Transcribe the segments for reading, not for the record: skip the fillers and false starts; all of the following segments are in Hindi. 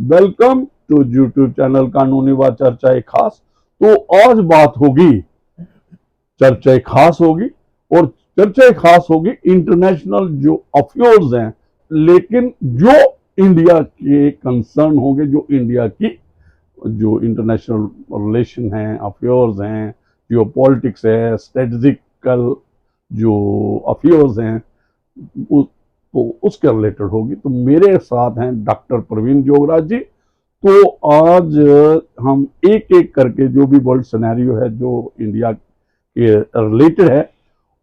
वेलकम टू यूट्यूब चैनल कानूनी व चर्चाएं खास। तो आज बात होगी, चर्चाएं खास होगी और चर्चाएं खास होगी इंटरनेशनल जो अफेयर्स हैं, लेकिन जो इंडिया के कंसर्न होंगे, जो इंडिया की जो इंटरनेशनल रिलेशन हैं, अफेयर्स हैं, जो पॉलिटिक्स है, स्ट्रेटेजिकल जो अफेयर्स हैं, तो उसके रिलेटेड होगी। तो मेरे साथ हैं डॉक्टर प्रवीण जोगराज जी। तो आज हम एक एक करके जो भी वर्ल्ड सिनेरियो है जो इंडिया के रिलेटेड है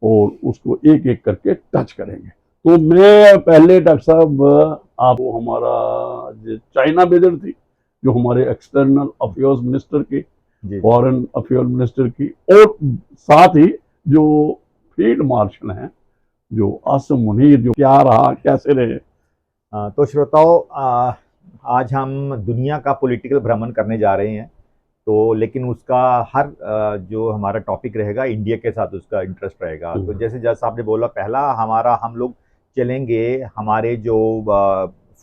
और उसको एक एक करके टच करेंगे। तो मैं पहले डॉक्टर साहब, आपको हमारा जो चाइना विजिट थी, जो हमारे एक्सटर्नल अफेयर्स मिनिस्टर की, फॉरेन अफेयर मिनिस्टर की, और साथ ही जो फील्ड मार्शल हैं जो आसिम मुनीर, जो क्या रहा, कैसे रहे। तो श्रोताओं, आज हम दुनिया का पॉलिटिकल भ्रमण करने जा रहे हैं। तो लेकिन उसका हर जो हमारा टॉपिक रहेगा, इंडिया के साथ उसका इंटरेस्ट रहेगा। तो जैसे आपने बोला, पहला हम लोग चलेंगे हमारे जो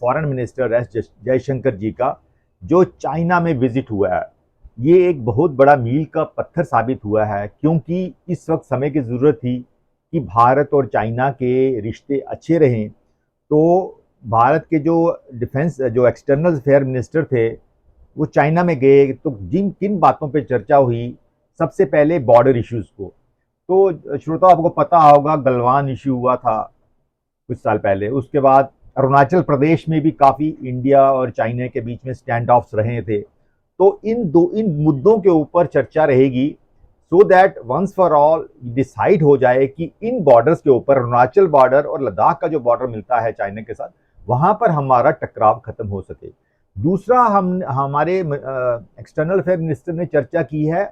फॉरेन मिनिस्टर एस जयशंकर जी का, जो चाइना में विजिट हुआ है। ये एक बहुत बड़ा मील का पत्थर साबित हुआ है, क्योंकि इस वक्त समय की ज़रूरत थी कि भारत और चाइना के रिश्ते अच्छे रहें। तो भारत के जो डिफेंस जो एक्सटर्नल अफेयर मिनिस्टर थे, वो चाइना में गए। तो किन बातों पे चर्चा हुई, सबसे पहले बॉर्डर इश्यूज को। तो श्रोता, आपको पता होगा गलवान इश्यू हुआ था कुछ साल पहले। उसके बाद अरुणाचल प्रदेश में भी काफ़ी इंडिया और चाइना के बीच में स्टैंड ऑफ्स रहे थे। तो इन मुद्दों के ऊपर चर्चा रहेगी, so that once for all decide हो जाए कि इन बॉर्डर्स के ऊपर, अरुणाचल बॉर्डर और लद्दाख का जो बॉर्डर मिलता है चाइना के साथ, वहां पर हमारा टकराव खत्म हो सके। दूसरा, हमारे एक्सटर्नल अफेयर मिनिस्टर ने चर्चा की है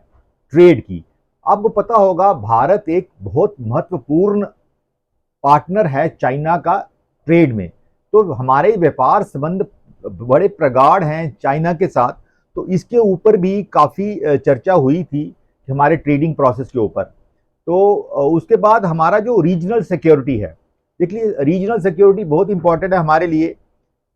ट्रेड की। आपको पता होगा भारत एक बहुत महत्वपूर्ण पार्टनर है चाइना का ट्रेड में। तो हमारे व्यापार संबंध बड़े प्रगाढ़ हैं चाइना के साथ। तो इसके ऊपर भी काफ़ी चर्चा हुई थी हमारे ट्रेडिंग प्रोसेस के ऊपर। तो उसके बाद हमारा जो रीजनल सिक्योरिटी है, देखिए रीजनल सिक्योरिटी बहुत इंपॉर्टेंट है हमारे लिए,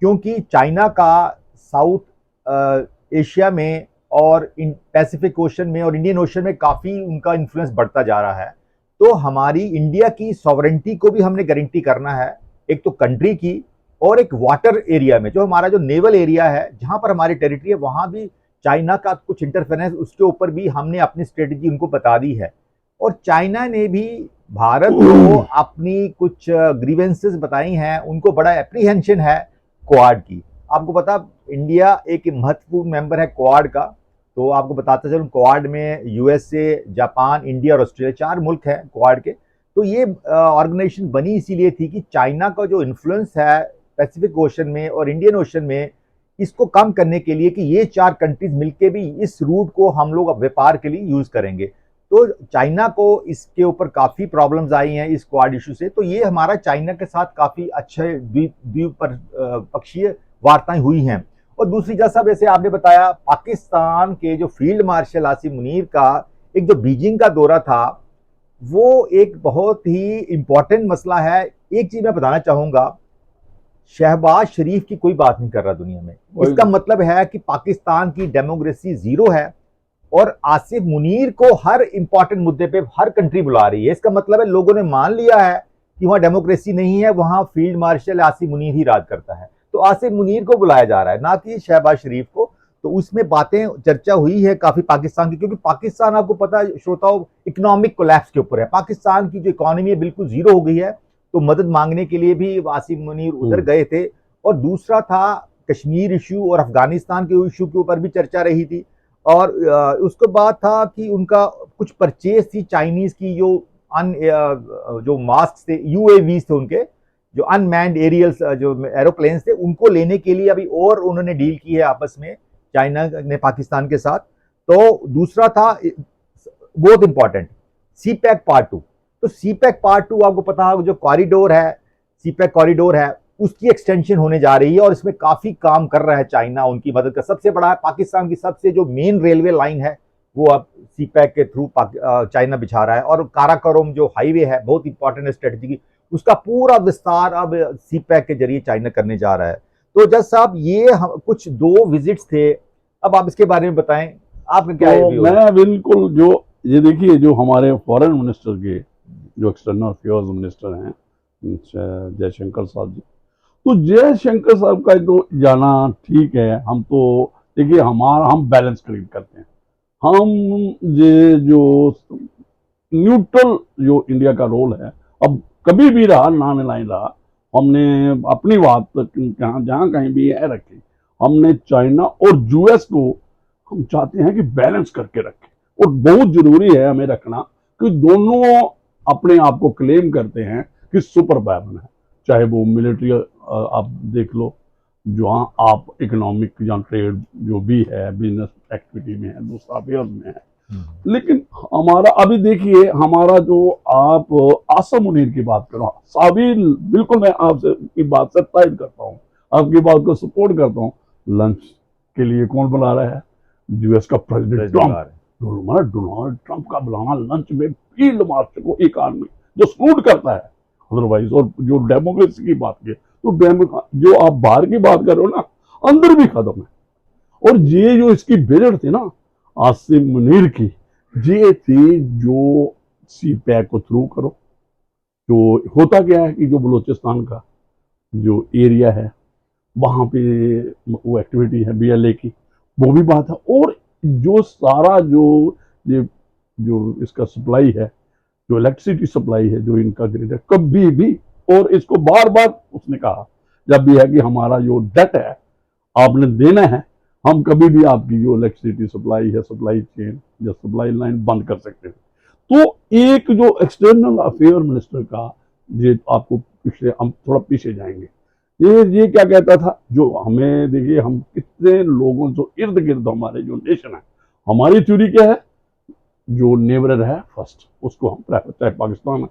क्योंकि चाइना का साउथ एशिया में और पैसिफिक ओशन में और इंडियन ओशन में काफ़ी उनका इन्फ्लुएंस बढ़ता जा रहा है। तो हमारी इंडिया की सॉवरेंटी को भी हमने गारंटी करना है, एक तो कंट्री की, और एक वाटर एरिया में, जो हमारा जो नेवल एरिया है, जहां पर हमारी टेरिटरी है, वहां भी चाइना का कुछ इंटरफेरेंस, उसके ऊपर भी हमने अपनी स्ट्रेटेजी उनको बता दी है। और चाइना ने भी भारत को अपनी कुछ ग्रीवेंसेस बताई हैं, उनको बड़ा एप्रीहेंशन है क्वाड की। आपको पता, इंडिया एक महत्वपूर्ण मेंबर है क्वाड का। तो आपको बताते चलूं, क्वाड में यूएसए, जापान, इंडिया और ऑस्ट्रेलिया, 4 मुल्क हैं क्वाड के। तो ये ऑर्गेनाइजेशन बनी इसीलिए थी कि चाइना का जो इन्फ्लुएंस है पैसिफिक ओशन में और इंडियन ओशन में, इसको कम करने के लिए कि ये 4 कंट्रीज मिलके भी इस रूट को हम लोग अब व्यापार के लिए यूज करेंगे। तो चाइना को इसके ऊपर काफी प्रॉब्लम्स आई हैं इस क्वाड इशू से। तो ये हमारा चाइना के साथ काफी अच्छे द्विपक्षीय वार्ताएं हुई हैं। और दूसरी, जैसा वैसे आपने बताया, पाकिस्तान के जो फील्ड मार्शल आसिम मुनीर का एक जो बीजिंग का दौरा था, वो एक बहुत ही इंपॉर्टेंट मसला है। एक चीज मैं बताना चाहूंगा, शहबाज शरीफ की कोई बात नहीं कर रहा दुनिया में। इसका मतलब है कि पाकिस्तान की डेमोक्रेसी जीरो है, और आसिफ मुनीर को हर इंपॉर्टेंट मुद्दे पे हर कंट्री बुला रही है। इसका मतलब है लोगों ने मान लिया है कि वहां डेमोक्रेसी नहीं है, वहां फील्ड मार्शल आसिफ मुनीर ही राज करता है। तो आसिफ मुनीर को बुलाया जा रहा है, ना कि शहबाज शरीफ को। तो उसमें बातें चर्चा हुई है काफी पाकिस्तान की, क्योंकि पाकिस्तान, आपको पता है श्रोताओं, इकोनॉमिक कोलैप्स के ऊपर है। पाकिस्तान की जो इकोनॉमी है बिल्कुल जीरो हो गई है। तो मदद मांगने के लिए भी आसिफ मुनीर उधर गए थे। और दूसरा था कश्मीर इशू और अफगानिस्तान के इशू के ऊपर भी चर्चा रही थी। और उसके बाद था कि उनका कुछ परचेज थी चाइनीज की, जो मास्क थे, यूएवी थे उनके, जो अनमैन्ड एरियल्स जो एरोप्लेन्स थे, उनको लेने के लिए अभी और उन्होंने डील की है आपस में चाइना ने पाकिस्तान के साथ। तो दूसरा था बहुत इंपॉर्टेंट, सीपैक पार्ट 2। तो सीपैक पार्ट 2 आपको पता है, जो कॉरिडोर है, सीपैक कॉरिडोर है, उसकी एक्सटेंशन होने जा रही है। और इसमें काफी काम कर रहा है चाइना, उनकी मदद का। सबसे बड़ा है पाकिस्तान की सबसे जो मेन रेलवे लाइन है, वो अब सीपैक के थ्रू चाइना बिछा रहा है। और काराकोरम जो हाईवे है, बहुत इंपॉर्टेंट स्ट्रेटेजी की, उसका पूरा विस्तार अब सीपैक के जरिए चाइना करने जा रहा है। तो जज साहब ये कुछ 2 विजिट्स थे, अब आप इसके बारे में बताएं, आपका क्या तो view है? मैं बिल्कुल जो ये देखिए जो हमारे फॉरेन मिनिस्टर के जो एक्सटर्नल अफेयर्स मिनिस्टर हैं जयशंकर साहब जी, तो जयशंकर साहब का तो जाना ठीक है। हम तो देखिए हम बैलेंस क्रिएट करते हैं। हम ये जो न्यूट्रल जो इंडिया का रोल है अब कभी भी रहा नॉन अलाइन रहा, हमने अपनी बात जहाँ कहीं भी है रखी। हमने चाइना और यूएस को हम चाहते हैं कि बैलेंस करके रखें, और बहुत जरूरी है हमें रखना कि दोनों अपने आप को क्लेम करते हैं कि सुपर पावर है। चाहे वो मिलिट्री आप देख लो, जहाँ आप इकोनॉमिक या ट्रेड जो भी है बिजनेस एक्टिविटी में है, दूसरा अफेयर्स में है। लेकिन हमारा अभी देखिए हमारा जो आप आसम मुनीर की बात करो, साबिर बिल्कुल मैं आपसे की बात से तायद करता हूँ, आपकी बात को सपोर्ट करता हूँ। लंच के लिए कौन बुला रहा है? यूएस का प्रेसिडेंट ट्रम्प। डोनाल्ड ट्रंप का बुलाना लंच में फील्ड मार्शल को एक आदमी जो सलूट करता है अदरवाइज। और जो डेमोक्रेसी की बात की तो जो आप बाहर की बात कर रहे हो ना, अंदर भी खत्म है। और ये जो इसकी विजिट थी ना आसिम मुनीर की, ये थी जो सी पैक को थ्रू करो। जो होता क्या है कि जो बलूचिस्तान का जो एरिया है वहां पे वो एक्टिविटी है बीएलए की, वो भी बात है। और जो सारा ये जो इसका सप्लाई है, जो इलेक्ट्रिसिटी सप्लाई है, जो इनका ग्रिड है कभी भी, और इसको बार बार उसने कहा जब भी है कि हमारा जो डेट है आपने देना है, हम कभी भी आपकी जो इलेक्ट्रिसिटी सप्लाई है, सप्लाई चेन या सप्लाई लाइन बंद कर सकते हैं। तो एक जो एक्सटर्नल अफेयर मिनिस्टर का, ये आपको पिछले हम थोड़ा पीछे जाएंगे, ये क्या कहता था, जो हमें देखिए हम कितने लोगों जो इर्द गिर्द हमारे जो नेशन है, हमारी थ्योरी क्या है, जो नेबर है फर्स्ट उसको हम प्रेफर, चाहे पाकिस्तान है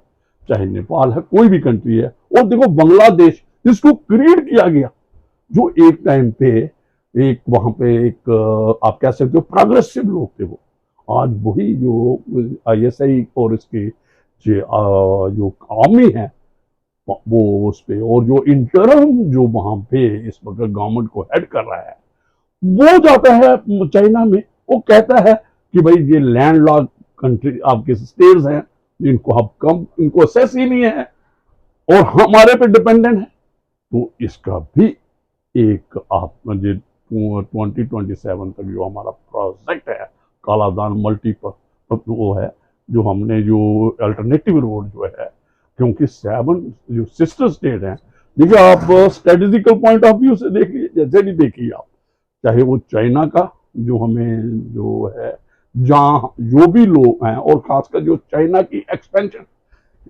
चाहे नेपाल है, कोई भी कंट्री है। और देखो बांग्लादेश जिसको क्रिएट किया गया, जो एक टाइम पे एक वहां पे एक आप कह सकते हो प्रोग्रेसिव लोग थे, वो आज वही जो आईएसआई और इसके जो आर्मी है वो उस पे, और जो इंटरम जो वहां पे इस वक्त गवर्नमेंट को हेड कर रहा है, वो जाता है चाइना में, वो कहता है कि भाई ये लैंडलॉक कंट्री आपके स्टेट्स हैं, इनको आप कम इनको असेस ही नहीं है और हमारे पे डिपेंडेंट है। तो इसका भी एक आप 2027 तक जो हमारा प्रोजेक्ट है कालादान मल्टीपल वो है, जो हमने जो अल्टरनेटिव रोड जो है, क्योंकि 7 जो सिस्टर स्टेट हैं, देखिए आप स्ट्रेटेजिकल पॉइंट ऑफ व्यू से देखिए, जैसे भी देखिए आप, चाहे वो चाइना का जो हमें जो है, जहाँ जो भी लोग हैं, और खासकर जो चाइना की एक्सपेंशन,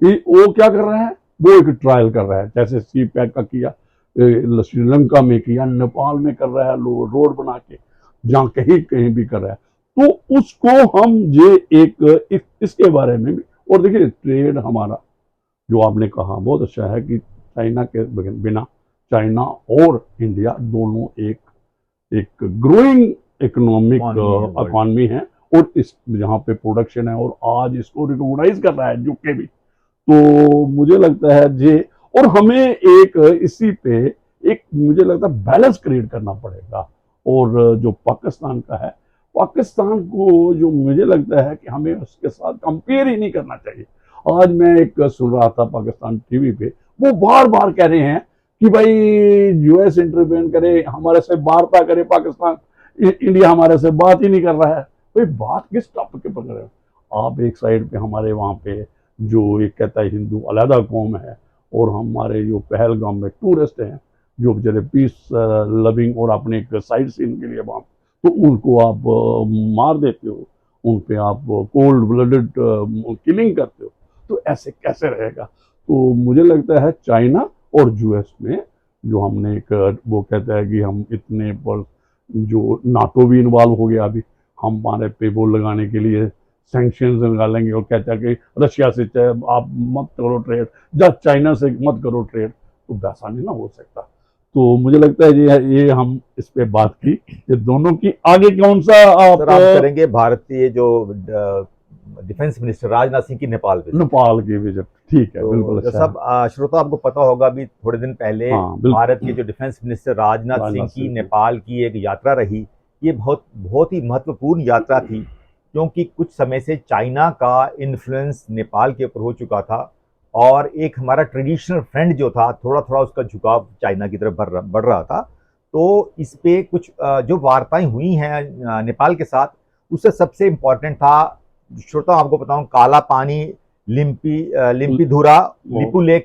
वो क्या कर रहा है, वो एक ट्रायल कर रहा है, जैसे सी पैक का किया, श्रीलंका में किया, नेपाल में कर रहा है, रोड बना के जहाँ कहीं कहीं भी कर रहा है। तो उसको हम ये इसके बारे में भी, और देखिए ट्रेड हमारा जो आपने कहा बहुत अच्छा है कि चाइना के बिना चाइना और इंडिया दोनों एक ग्रोइंग इकोनॉमिक इकॉनमी है, और इस जहाँ पे प्रोडक्शन है, और आज इसको रिकॉग्नाइज कर रहा है यूके भी। तो मुझे लगता है ये, और हमें एक इसी पे एक मुझे लगता है बैलेंस क्रिएट करना पड़ेगा। और जो पाकिस्तान का है, पाकिस्तान को जो मुझे लगता है कि हमें उसके साथ कंपेयर ही नहीं करना चाहिए। आज मैं एक सुन रहा था पाकिस्तान टीवी पे, वो बार बार कह रहे हैं कि भाई यूएस इंटरवेन करे, हमारे से वार्ता करे पाकिस्तान, इंडिया हमारे से बात ही नहीं कर रहा है। भाई बात किस टॉपिक पे कर रहे हो आप? एक साइड पे हमारे वहाँ पे जो एक कहता है हिंदू अलहदा कौम है, और हमारे जो पहलगाम में टूरिस्ट हैं जो बेचारे पीस लविंग और अपने एक साइड सीन के लिए वहाँ, तो उनको आप मार देते हो, उन पे आप कोल्ड ब्लडेड किलिंग करते हो, तो ऐसे कैसे रहेगा? तो मुझे लगता है चाइना और यूएस में जो हमने एक वो कहता है कि हम इतने पर जो नाटो भी इन्वॉल्व हो गया, अभी हम हमारे पे वो लगाने के लिए सैंक्शंस निकालेंगे, और कहता है कि रशिया से आप मत करो ट्रेड, या चाइना से मत करो ट्रेड, तो वैसा नहीं ना हो सकता। तो मुझे लगता है ये हम इस पे बात की, ये दोनों की आगे कौन सा आप करेंगे। भारतीय जो डिफेंस मिनिस्टर राजनाथ सिंह की नेपाल विजिट। नेपाल की विजिट, ठीक है, तो बिल्कुल अच्छा सब श्रोता आपको पता होगा, अभी थोड़े दिन पहले हाँ, बिल्कुल। भारत के जो डिफेंस मिनिस्टर राजनाथ सिंह की नेपाल की एक यात्रा रही। ये बहुत बहुत ही महत्वपूर्ण यात्रा थी, क्योंकि कुछ समय से चाइना का इन्फ्लुएंस नेपाल के ऊपर हो चुका था, और एक हमारा ट्रेडिशनल फ्रेंड जो था, थोड़ा थोड़ा उसका झुकाव चाइना की तरफ बढ़ रहा था। तो इस पे कुछ जो वार्ताएं हुई हैं नेपाल के साथ, उससे सबसे इम्पोर्टेंट था, श्रोता आपको बताऊं, काला पानी लिम्पीधुरा लिपू लेक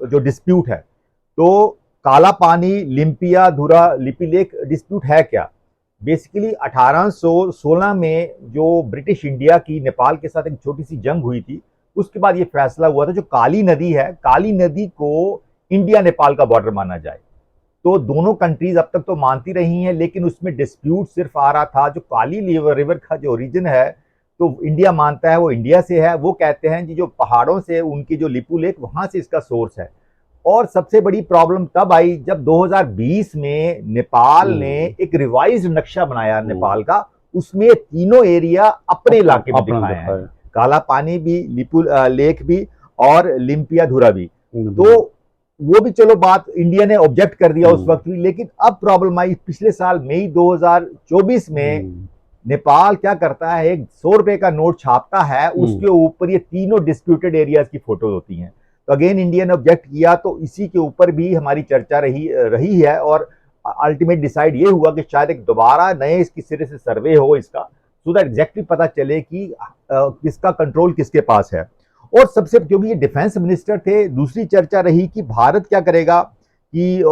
जो डिस्प्यूट है। तो काला पानी लिम्पियाधुरा लिपी लेक डिस्प्यूट है क्या? बेसिकली 1816 में जो ब्रिटिश इंडिया की नेपाल के साथ एक छोटी सी जंग हुई थी, उसके बाद ये फैसला हुआ था, जो काली नदी है, काली नदी को इंडिया नेपाल का बॉर्डर माना जाए। तो दोनों कंट्रीज अब तक तो मानती रही हैं, लेकिन उसमें डिस्प्यूट सिर्फ आ रहा था, जो काली रिवर का जो ओरिजिन है, तो इंडिया मानता है वो इंडिया से है। वो कहते हैं कि जो पहाड़ों से उनकी जो लिपू लेक, वहां से इसका सोर्स है। और सबसे बड़ी प्रॉब्लम तब आई जब 2020 में नेपाल ने एक रिवाइज्ड नक्शा बनाया नेपाल का, उसमें तीनों एरिया अपने इलाके में दिखाए हैं, काला पानी भी, लिपू लेक भी और लिम्पियाधुरा भी। तो वो भी चलो बात इंडिया ने ऑब्जेक्ट कर दिया उस वक्त भी, लेकिन अब प्रॉब्लम आई पिछले साल मई 2024 में। नेपाल क्या करता है, एक 100 रुपए का नोट छापता है, उसके ऊपर ये तीनों डिस्प्यूटेड एरियाज की फोटो होती हैं। तो अगेन इंडिया ने ऑब्जेक्ट किया, तो इसी के ऊपर भी हमारी चर्चा रही है, और अल्टीमेट डिसाइड ये हुआ कि शायद एक दोबारा नए इसकी सिरे से सर्वे हो इसका, सो दैट एग्जैक्टली पता चले कि किसका कंट्रोल किसके पास है। और सबसे, क्योंकि ये डिफेंस मिनिस्टर थे, दूसरी चर्चा रही कि भारत क्या करेगा कि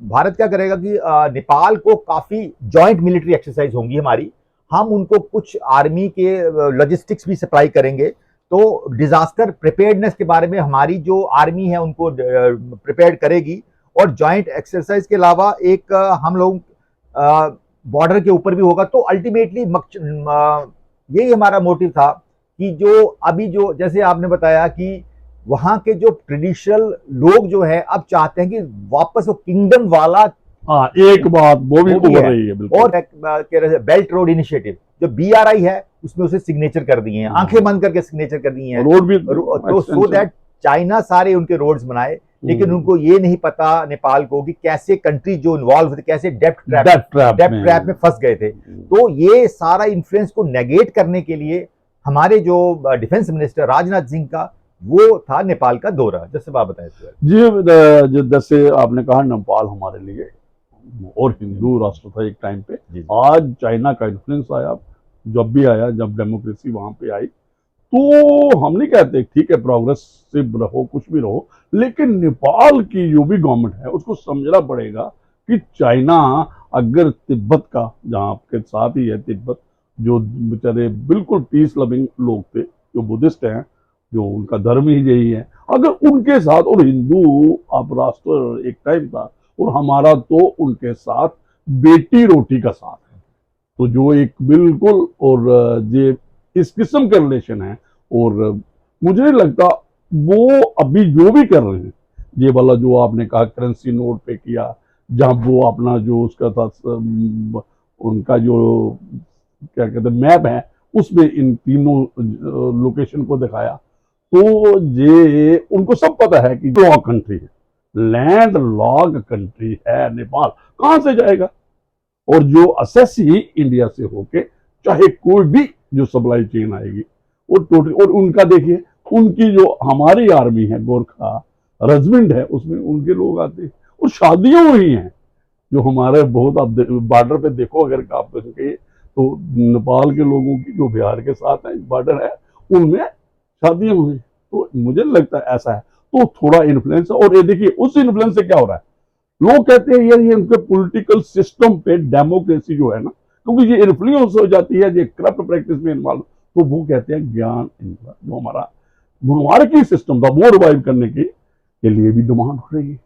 भारत क्या करेगा कि नेपाल को काफी जॉइंट मिलिट्री एक्सरसाइज होंगी हमारी, हम उनको कुछ आर्मी के लॉजिस्टिक्स भी सप्लाई करेंगे। तो डिजास्टर प्रिपेयर्डनेस के बारे में हमारी जो आर्मी है उनको प्रिपेयर करेगी, और जॉइंट एक्सरसाइज के अलावा एक हम लोग बॉर्डर के ऊपर भी होगा। तो अल्टीमेटली यही हमारा मोटिव था कि जो अभी जो, जैसे आपने बताया कि वहां के जो ट्रेडिशनल लोग जो है अब चाहते हैं कि वापस वो किंगडम वाला, हाँ, एक बात वो भी हो रही है बिल्कुल। और बेल्ट रोड इनिशिएटिव जो BRI है, उसमें उसे सिग्नेचर कर दिए हैं, आंखें बंद करके सिग्नेचर कर दिए हैं, रोड भी, तो सो दैट चाइना सारे उनके रोड्स बनाए। लेकिन उनको ये नहीं पता नेपाल को कि कैसे कंट्री जो इन्वॉल्व थे, कैसे डेप्थ ट्रैप में फंस गए थे। तो ये सारा इन्फ्लुएंस को नेगेट करने के लिए हमारे जो डिफेंस मिनिस्टर राजनाथ सिंह का वो था नेपाल का दौरा। जैसे आप बताएं जी, जैसे आपने कहा, नेपाल हमारे लिए और हिंदू राष्ट्र था एक टाइम पे। आज चाइना का इन्फ्लुएंस आया, जब भी आया, जब डेमोक्रेसी वहां पे आई, तो हम नहीं कहते ठीक है प्रोग्रेसिव रहो, कुछ भी रहो, लेकिन नेपाल की जो भी गवर्नमेंट है उसको समझना पड़ेगा कि चाइना अगर तिब्बत का, जहाँ आपके साथ ही है तिब्बत, जो बेचारे बिल्कुल पीस लविंग लोग थे, जो बुद्धिस्ट हैं, जो उनका धर्म ही यही है, अगर उनके साथ, और हिंदू आप राष्ट्र एक टाइम था, और हमारा तो उनके साथ बेटी रोटी का साथ है, तो जो एक बिल्कुल, और ये इस किस्म के रिलेशन है। और मुझे नहीं लगता वो अभी जो भी कर रहे हैं, ये वाला जो आपने कहा करेंसी नोट पे किया, जहाँ वो अपना जो उसका था, उनका जो क्या कहते हैं मैप है, उसमें इन तीनों लोकेशन को दिखाया, तो ये उनको सब पता है कि जो कंट्री है, लैंड लॉक कंट्री है नेपाल, कहां से जाएगा। और जो असेस ही इंडिया से होके, चाहे कोई भी जो सप्लाई चेन आएगी वो टोटल, और उनका देखिए, उनकी जो हमारी आर्मी है, गोरखा रेजिमेंट है, उसमें उनके लोग आते हैं, और शादियां हुई हैं जो हमारे बहुत, आप बॉर्डर पे देखो अगर आप देखेंगे तो नेपाल के लोगों की जो बिहार के साथ है बॉर्डर है, उनमें शादियां हुई। तो मुझे लगता है ऐसा है, तो थोड़ा इन्फ्लुएंस है। और ये देखिए उस इन्फ्लुएंस से क्या हो रहा है, लोग कहते हैं यार ये उनके पॉलिटिकल सिस्टम पे डेमोक्रेसी जो है ना, क्योंकि ये इन्फ्लुएंस हो जाती है, ये करप्ट प्रैक्टिस में इन्वॉल्व, तो वो कहते हैं ज्ञान जो हमारा मोनार्की सिस्टम था वो रिवाइव करने के लिए भी डिमांड हो रही है,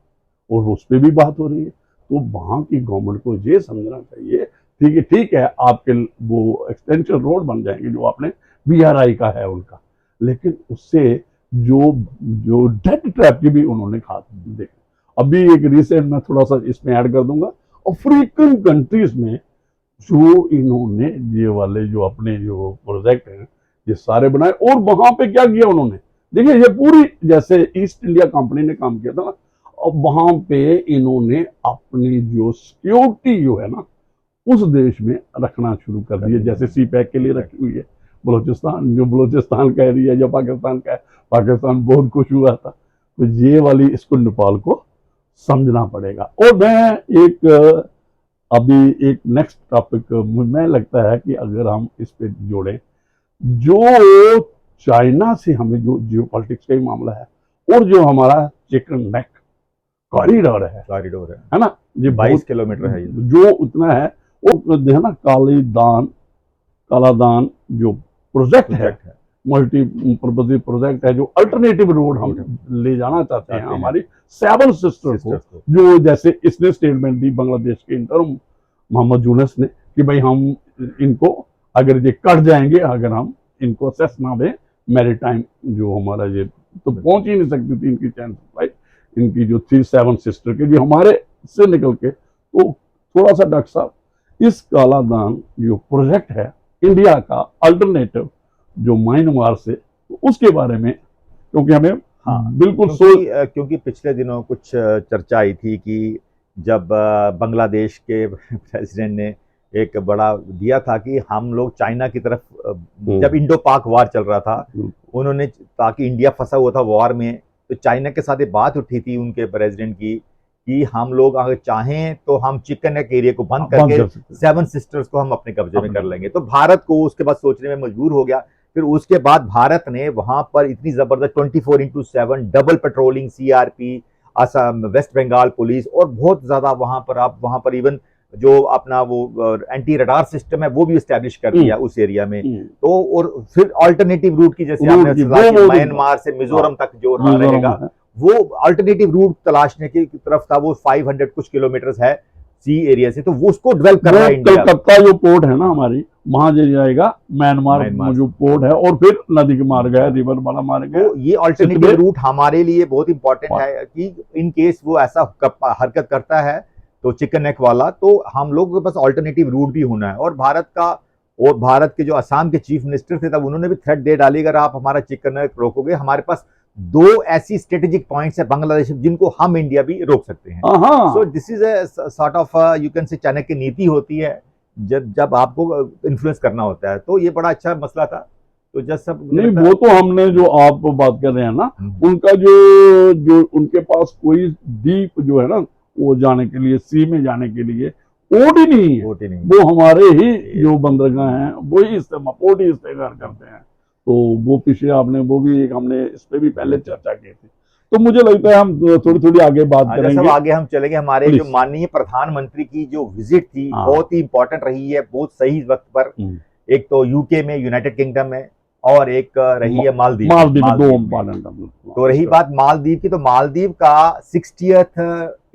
और उस पर भी बात हो रही है। तो वहां की गवर्नमेंट को ये समझना चाहिए, ठीक है आपके वो एक्सटेंशन रोड बन जाएंगे जो आपने BRI का है उनका, लेकिन उससे जो डेथ ट्रैप की भी उन्होंने खा देखा। अभी एक रिसेंट में थोड़ा सा इसमें ऐड कर दूंगा, अफ्रीकन कंट्रीज में जो इन्होंने ये वाले जो अपने जो प्रोजेक्ट हैं ये सारे बनाए, और वहां पे क्या किया उन्होंने, देखिए ये पूरी जैसे ईस्ट इंडिया कंपनी ने काम किया था ना, अब वहां पे इन्होंने अपनी जो सिक्योरिटी जो है ना उस देश में रखना शुरू कर दिया, जैसे सी पैक के लिए रखी हुई है बलोचिस्तान, जो बलोचिस्तान का एरिया जो पाकिस्तान का है, पाकिस्तान बहुत खुश हुआ था। तो ये वाली इसको नेपाल को समझना पड़ेगा। और मैं एक अभी एक नेक्स्ट टॉपिक मुझे लगता है कि अगर हम इस पे जोड़ें, जो चाइना से हमें जो जियो पॉलिटिक्स का ही मामला है, और जो हमारा चिकन नेक कॉरिडोर है ना, ये 22 किलोमीटर है जो उतना है, वो जो है ना कालादान जो प्रोजेक्ट है, मल्टी पर्पज प्रोजेक्ट है, जो अल्टरनेटिव रोड हम ले जाना चाहते हैं हमारी 7 सिस्टर को, जो जैसे इसने स्टेटमेंट दी बांग्लादेश के इंटर्म मोहम्मद यूनुस ने कि भाई हम इनको अगर ये कट जाएंगे, अगर हम इनको असेस ना दें, मैरीटाइम जो हमारा ये तो पहुंच ही नहीं सकती थी इनकी चैन सप्लाई, इनकी जो थी 7 सिस्टर के, जो हमारे से निकल के। तो थोड़ा सा डॉक्टर साहब, इस कालादान जो प्रोजेक्ट है इंडिया का अल्टरनेटिव जो म्यांमार से, तो उसके बारे में, क्योंकि हमें बिल्कुल क्योंकि पिछले दिनों कुछ चर्चा आई थी कि जब बांग्लादेश के प्रेसिडेंट ने एक बड़ा दिया था कि हम लोग चाइना की तरफ, जब इंडो पाक वार चल रहा था, उन्होंने, ताकि इंडिया फंसा हुआ था वॉर में, तो चाइना के साथ ये बात उठी थी उनके प्रेसिडेंट की कि हम लोग अगर चाहें तो हम चिकन नेक एरिया को बंद करके 7 सिस्टर्स को हम अपने कब्जे में कर लेंगे। तो भारत को उसके बाद सोचने में मजबूर हो गया। फिर उसके बाद भारत ने वहां पर इतनी जबरदस्त 24/7 double patrolling, CRP, Assam, West Bengal police, और बहुत ज्यादा वहां पर इवन जो अपना वो एंटी रडार सिस्टम है वो भी एस्टेब्लिश कर दिया उस एरिया में। तो और फिर अल्टरनेटिव रूट की, जैसे आपने म्यांमार से मिजोरम तक जो रहेगा, वो अल्टरनेटिव रूट तलाशने की तरफ था। वो 500 कुछ किलोमीटर है सी एरिया से, तो वो उसको डेवलप कर रहा है इंडिया। कलकत्ता जो पोर्ट है ना हमारी, वहां जाएगा म्यांमार जो पोर्ट है, और फिर नदी के मार्ग है, रिवर वाला मार्ग है। ये अल्टरनेटिव रूट हमारे लिए बहुत इंपॉर्टेंट है कि इन केस वो ऐसा हरकत करता है तो चिकन नेक वाला, तो हम लोग के पास अल्टरनेटिव रूट भी होना है। और भारत के जो असम के चीफ मिनिस्टर थे तब, उन्होंने भी थ्रेट दे डाली, अगर आप हमारा चिकन नेक रोकोगे, हमारे पास 2 ऐसी स्ट्रेटेजिक पॉइंट्स है बांग्लादेश जिनको हम इंडिया भी रोक सकते हैं। So this is a sort of, you can say, Chanakya नीति होती है जब आपको इन्फ्लुएंस करना होता है। तो ये बड़ा अच्छा मसला था। तो जब सब नहीं, वो तो हमने जो आप बात कर रहे हैं ना, उनका जो उनके पास कोई द्वीप जो है ना, वो जाने के लिए, सी में जाने के लिए पोर्ट ही नहीं है, वो हमारे ही जो बंदरगाह हैं वो ही पोर्ट ही इस्तेमाल करते हैं। तो वो पीछे आपने वो भी एक, हमने इस पे भी पहले चर्चा की थी। तो मुझे लगता है हम थोड़ी आगे बात करेंगे। आगे हम चलेंगे। हमारे जो माननीय प्रधानमंत्री की जो विजिट थी बहुत ही इंपॉर्टेंट रही है, बहुत सही वक्त पर। एक तो यूके में, यूनाइटेड किंगडम में, और एक रही है मालदीव। तो रही बात मालदीव की, तो मालदीव का 60th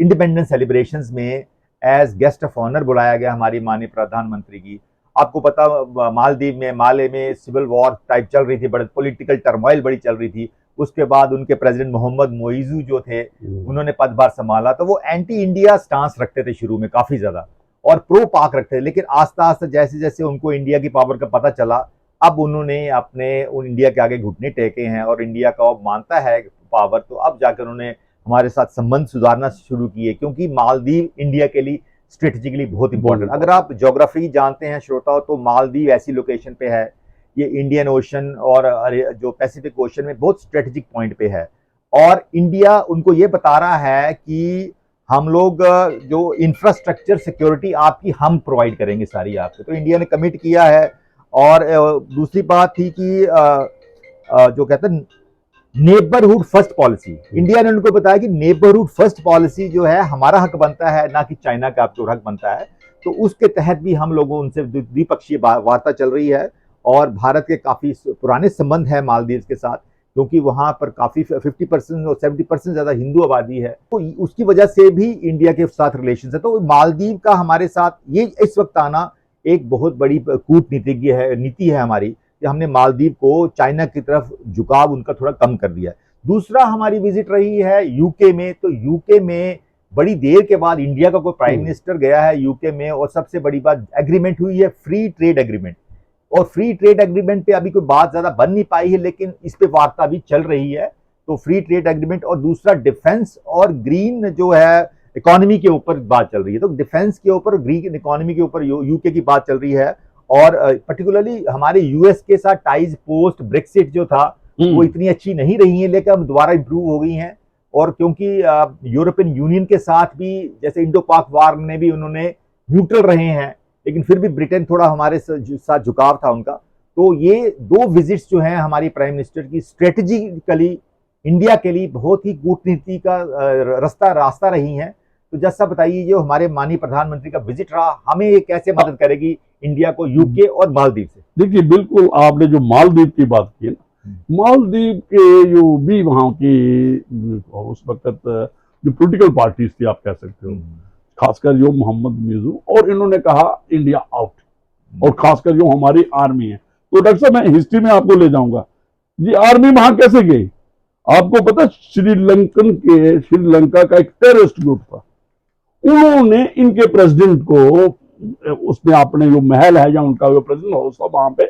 इंडिपेंडेंस सेलिब्रेशंस में एज गेस्ट ऑफ ऑनर बुलाया गया हमारी माननीय प्रधानमंत्री की। आपको पता, मालदीव में, माले में सिविल वॉर टाइप चल रही थी, बड़े पॉलिटिकल टर्मोइल बड़ी चल रही थी। उसके बाद उनके प्रेसिडेंट मोहम्मद मोइजू जो थे, उन्होंने पदभार संभाला। तो वो एंटी इंडिया स्टांस रखते थे शुरू में काफी ज्यादा, और प्रो पाक रखते थे। लेकिन आस्ता आस्ता जैसे जैसे उनको इंडिया की पावर का पता चला, अब उन्होंने उन इंडिया के आगे घुटने टेके हैं, और इंडिया का अब मानता है पावर। तो अब जाकर उन्होंने हमारे साथ संबंध सुधारना शुरू किए, क्योंकि मालदीव इंडिया के लिए स्ट्रेटेजिकली बहुत इंपॉर्टेंट। अगर आप ज्योग्राफी जानते हैं श्रोताओं, तो मालदीव ऐसी लोकेशन पे है, ये इंडियन ओशन और जो पैसिफिक ओशन में बहुत स्ट्रेटेजिक पॉइंट पे है। और इंडिया उनको ये बता रहा है कि हम लोग जो इंफ्रास्ट्रक्चर सिक्योरिटी आपकी हम प्रोवाइड करेंगे सारी आपको। तो इंडिया ने कमिट किया है। और दूसरी बात थी कि जो कहते हैं नेबरहुड फर्स्ट पॉलिसी, इंडिया ने उनको बताया कि नेबरहुड फर्स्ट पॉलिसी जो है हमारा हक बनता है, ना कि चाइना का आपको हक बनता है। तो उसके तहत भी हम लोगों उनसे द्विपक्षीय वार्ता चल रही है। और भारत के काफी पुराने संबंध है मालदीव के साथ, क्योंकि वहां पर काफी 50% और 70% ज्यादा हिंदू आबादी है। तो उसकी वजह से भी इंडिया के साथ रिलेशन है। तो मालदीव का हमारे साथ ये इस वक्त आना एक बहुत बड़ी कूटनीतिज्ञ नीति है हमारी, कि हमने मालदीव को चाइना की तरफ झुकाव उनका थोड़ा कम कर दिया है। दूसरा हमारी विजिट रही है यूके में। तो यूके में बड़ी देर के बाद इंडिया का कोई प्राइम मिनिस्टर गया है यूके में, और सबसे बड़ी बात एग्रीमेंट हुई है, फ्री ट्रेड एग्रीमेंट। और फ्री ट्रेड एग्रीमेंट पे अभी कोई बात ज्यादा बन नहीं पाई है, लेकिन इस पे वार्ता भी चल रही है। तो फ्री ट्रेड एग्रीमेंट, और दूसरा डिफेंस और ग्रीन जो है इकोनॉमी के ऊपर बात चल रही है। तो डिफेंस के ऊपर, ग्रीन इकोनॉमी के ऊपर यूके की बात चल रही है। और पर्टिकुलरली हमारे यूएस के साथ टाइज पोस्ट ब्रेक्सिट जो था वो इतनी अच्छी नहीं रही है, लेकिन अब दोबारा इंप्रूव हो गई हैं। और क्योंकि यूरोपियन यूनियन के साथ भी, जैसे इंडो पाक वार में भी उन्होंने न्यूट्रल रहे हैं, लेकिन फिर भी ब्रिटेन थोड़ा हमारे साथ झुकाव था उनका। तो ये दो विजिट्स जो हैं हमारी प्राइम मिनिस्टर की, स्ट्रेटेजिकली इंडिया के लिए बहुत ही कूटनीति का रास्ता रही हैं। तो जैसा बताइए, जो हमारे माननीय प्रधानमंत्री का विजिट रहा, हमें ये कैसे मदद करेगी इंडिया को यूके और मालदीव से? देखिए, बिल्कुल आपने जो मालदीव की बात की ना, मालदीव के जो भी वहां की उस वक्त जो पॉलिटिकल पार्टीज थी, आप कह सकते हो, खासकर जो मोहम्मद मिर्जू, और इन्होंने कहा इंडिया आउट, और खासकर जो हमारी आर्मी है। तो डॉक्टर साहब, मैं हिस्ट्री में आपको ले जाऊंगा, ये आर्मी वहां कैसे गई? आपको पता, श्रीलंका का एक टेररिस्ट ग्रुप था, उन्होंने इनके प्रेसिडेंट को, उसमें अपने जो महल है या उनका जो प्रेसिडेंट हाउस था वहां पे,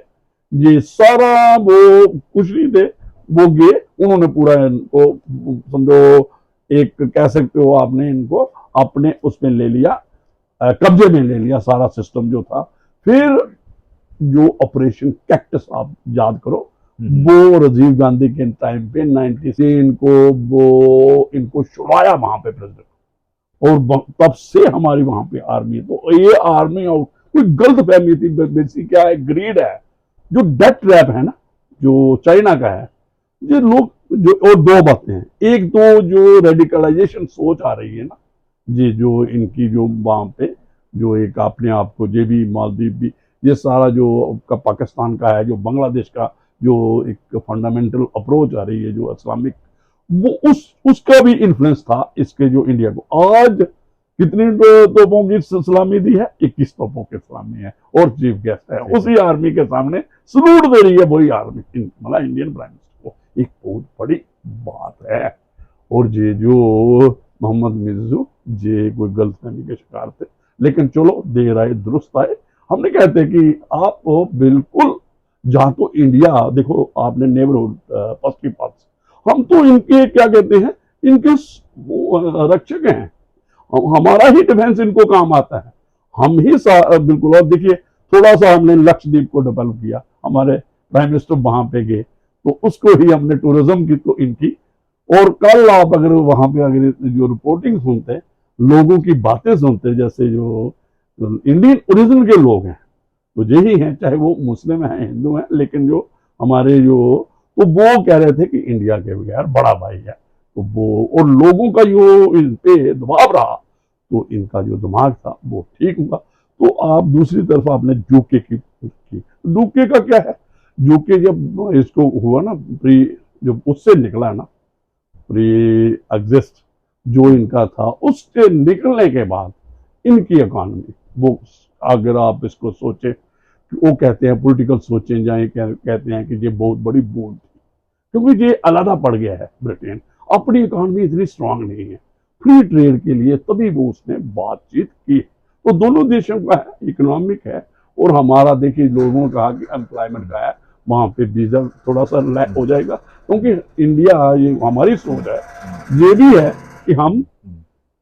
ये सारा वो कुछ नहीं थे, वो गए, उन्होंने पूरा इनको समझो, एक कह सकते हो आपने, इनको अपने उसमें ले लिया, कब्जे में ले लिया सारा सिस्टम जो था। फिर जो ऑपरेशन कैक्टस, आप याद करो, वो राजीव गांधी के टाइम पे 90 से इनको छुड़ाया वहां पे प्रेसिडेंट, और तब से हमारी वहां पे आर्मी। तो ये आर्मी और कोई गलत फहमी थी, बेसिक क्या है, ग्रीड है, जो डेथ ट्रैप है ना, जो चाइना का है, ये लोग जो, और दो बातें हैं, एक तो जो रेडिकलाइजेशन सोच आ रही है ना, जी, जो इनकी जो वहां पे जो एक अपने आप को, ये भी मालदीव भी, ये सारा जो पाकिस्तान का है, जो बांग्लादेश का जो एक फंडामेंटल अप्रोच आ रही है, जो इस्लामिक, वो उसका भी इन्फ्लुएंस था इसके जो इंडिया को। आज कितनी तोपों की सलामी दी है? 21 तोपों की सलामी है, और चीफ गेस्ट है, उसी आर्मी के सामने सलूट दे रही है वही आर्मी, मतलब इंडियन प्राइम मिनिस्टर को। एक बहुत बड़ी बात है। और ये जो मोहम्मद मिर्जू, ये कोई गलतफहमी के शिकार थे, लेकिन चलो देर आए दुरुस्त आए। हमने कहते कि आप बिल्कुल, जहां तो इंडिया देखो, आपने नेबरहुड फर्स्ट की बात, हम तो इनके क्या कहते हैं, इनके रक्षक हैं, हमारा ही डिफेंस इनको काम आता है, हम ही बिल्कुल। और देखिए, थोड़ा सा हमने लक्षद्वीप को डेवलप किया, हमारे प्राइम मिनिस्टर वहां पे गए, तो उसको ही हमने टूरिज्म की तो इनकी। और कल आप अगर वहां पे अगर जो रिपोर्टिंग सुनते, लोगों की बातें सुनते, जैसे जो इंडियन ओरिजिन के लोग हैं, तो यही हैं, चाहे वो मुस्लिम हैं, हिंदू हैं, लेकिन जो हमारे जो, तो वो कह रहे थे कि इंडिया के बगैर बड़ा भाई है। तो वो, और लोगों का जो इन पे दबाव रहा, तो इनका जो दिमाग था वो ठीक हुआ। तो आप दूसरी तरफ आपने यूके की, यूके का क्या है, यूके जब इसको हुआ ना, प्री, जब उससे निकला ना, प्री एग्जिस्ट जो इनका था, उससे निकलने के बाद इनकी इकॉनमी, वो अगर आप इसको सोचे, वो कहते हैं पॉलिटिकल सोचें जाए, कहते हैं कि ये बहुत बड़ी भूल थी, क्योंकि ये अलग पड़ गया है। ब्रिटेन अपनी इकॉनमी इतनी स्ट्रांग नहीं है फ्री ट्रेड के लिए, तभी वो उसने बातचीत की। तो दोनों देशों का है, इकोनॉमिक है, और हमारा देखिए, लोगों ने कहा कि एम्प्लॉयमेंट का है, वहां पे वीजा थोड़ा सा लैक हो जाएगा, क्योंकि इंडिया, ये हमारी सोच है, ये भी है कि हम,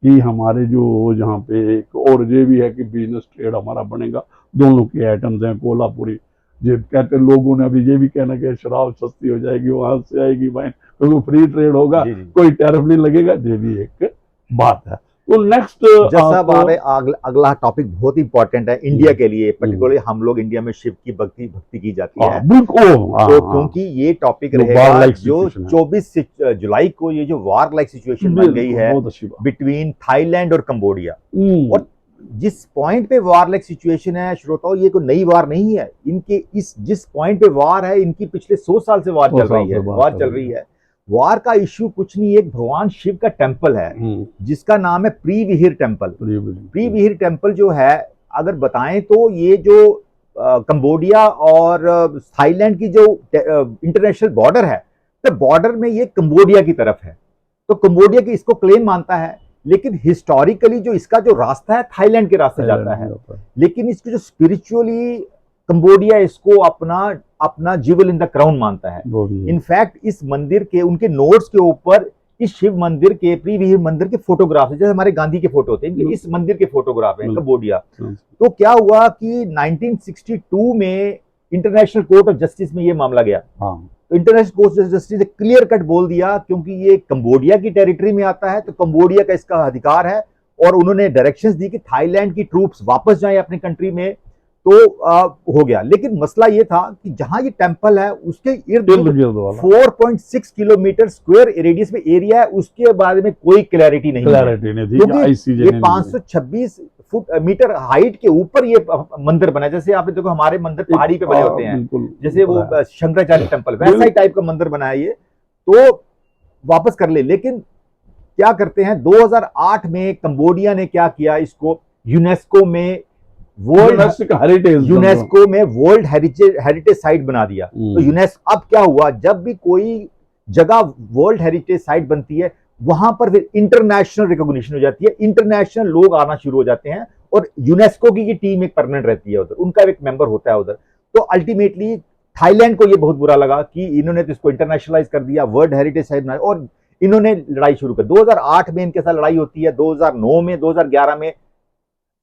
कि हमारे जो जहाँ पे एक और ये भी है कि बिजनेस ट्रेड हमारा बनेगा, दोनों के आइटम्स हैं, कोल्हापुरी, ये कहते, लोगों ने अभी ये भी कहना कि शराब सस्ती हो जाएगी, वहां से आएगी वाइन, क्योंकि फ्री ट्रेड होगा, कोई टैरिफ नहीं लगेगा, ये भी एक बात है। तो नेक्स्ट अगला टॉपिक बहुत इंपॉर्टेंट है इंडिया के लिए, पर्टिकुलरली हम लोग इंडिया में शिव की भक्ति की जाती है, तो क्योंकि ये टॉपिक रहेगा जो 24 जुलाई को, ये जो वार लाइक सिचुएशन बन गई है बिटवीन थाईलैंड और कंबोडिया, और जिस पॉइंट पे वार लाइक सिचुएशन है श्रोताओं, ये कोई नई वार नहीं है, इनके इस जिस पॉइंट पे वार है, इनकी पिछले 100 साल से वार चल रही है। वार का इश्यू कुछ नहीं, एक भगवान शिव का टेम्पल है जिसका नाम है प्रीविहिर टेम्पल। प्रीविहिर टेम्पल जो है, अगर बताएं तो ये जो कंबोडिया और थाईलैंड की जो इंटरनेशनल बॉर्डर है, तो बॉर्डर में ये कंबोडिया की तरफ है, तो कंबोडिया की इसको क्लेम मानता है। लेकिन हिस्टोरिकली जो इसका जो रास्ता है थाईलैंड के रास्ते जाता है, लेकिन इसको जो स्पिरिचुअली कंबोडिया इसको अपना अपना ज्वेल इन द क्राउन मानता है। इनफैक्ट इस मंदिर के उनके नोट्स के ऊपर इस शिव मंदिर के प्रीवियर मंदिर के फोटोग्राफ है, जैसे हमारे गांधी के फोटो होते हैं, इस मंदिर के फोटोग्राफ है कंबोडिया। तो क्या हुआ कि 1962 में इंटरनेशनल कोर्ट ऑफ जस्टिस में ये मामला गया। तो इंटरनेशनल कोर्ट ऑफ जस्टिस ने क्लियर कट बोल दिया, क्योंकि ये कंबोडिया की टेरिटरी में आता है तो कंबोडिया का इसका अधिकार है, और उन्होंने डायरेक्शंस दी कि थाईलैंड की ट्रूप्स वापस जाएं अपनी कंट्री में। तो हो गया, लेकिन मसला ये था कि जहां ये टेंपल है उसके इर्द गिर्द 4.6 किलोमीटर स्क्वायर रेडियस में एरिया है, उसके बारे में कोई क्लैरिटी नहीं है, क्योंकि ये 526 फुट मीटर हाइट के ऊपर ये मंदिर बना है। जैसे आपने देखो हमारे मंदिर पहाड़ी पे बने होते हैं, जैसे वो शंकराचार्य टेंपल, वैसा ही टाइप का मंदिर बना है ये। तो वापस कर ले, लेकिन क्या करते हैं 2008 में कंबोडिया ने क्या किया, इसको यूनेस्को में वर्ल्ड हेरिटेज साइट बना दिया। तो यूनेस्को अब क्या हुआ, जब भी कोई जगह वर्ल्ड हेरिटेज साइट बनती है वहां पर फिर इंटरनेशनल रिकॉग्निशन हो जाती है, इंटरनेशनल लोग आना शुरू हो जाते हैं, और यूनेस्को की टीम एक परमानेंट रहती है उधर, उनका एक मेंबर होता है उधर। तो अल्टीमेटली थाईलैंड को ये बहुत बुरा लगा कि इन्होंने तो इसको इंटरनेशनलाइज कर दिया, वर्ल्ड हेरिटेज साइट बनाया, और इन्होंने लड़ाई शुरू कर। 2008 में इनके साथ लड़ाई होती है, 2009 में, 2011 में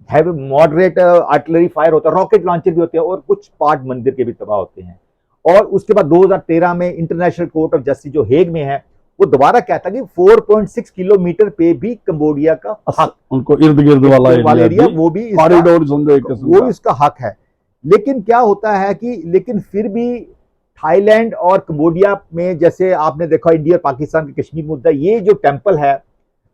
मॉडरेट आर्टिलरी फायर होता है, रॉकेट लॉन्चर भी होते हैं, और कुछ पार्ट मंदिर के भी तबाह होते हैं। और उसके बाद 2013 में इंटरनेशनल कोर्ट ऑफ जस्टिस जो हेग में है, वो दोबारा कहता कि 4.6 किलोमीटर पे भी कंबोडिया का हक, उनको इर्द गिर्द वाला एरिया वो भी इसका हक है। लेकिन क्या होता है कि लेकिन फिर भी थाईलैंड और कंबोडिया में, जैसे आपने देखा इंडिया और पाकिस्तान के कश्मीर मुद्दा, ये जो टेंपल है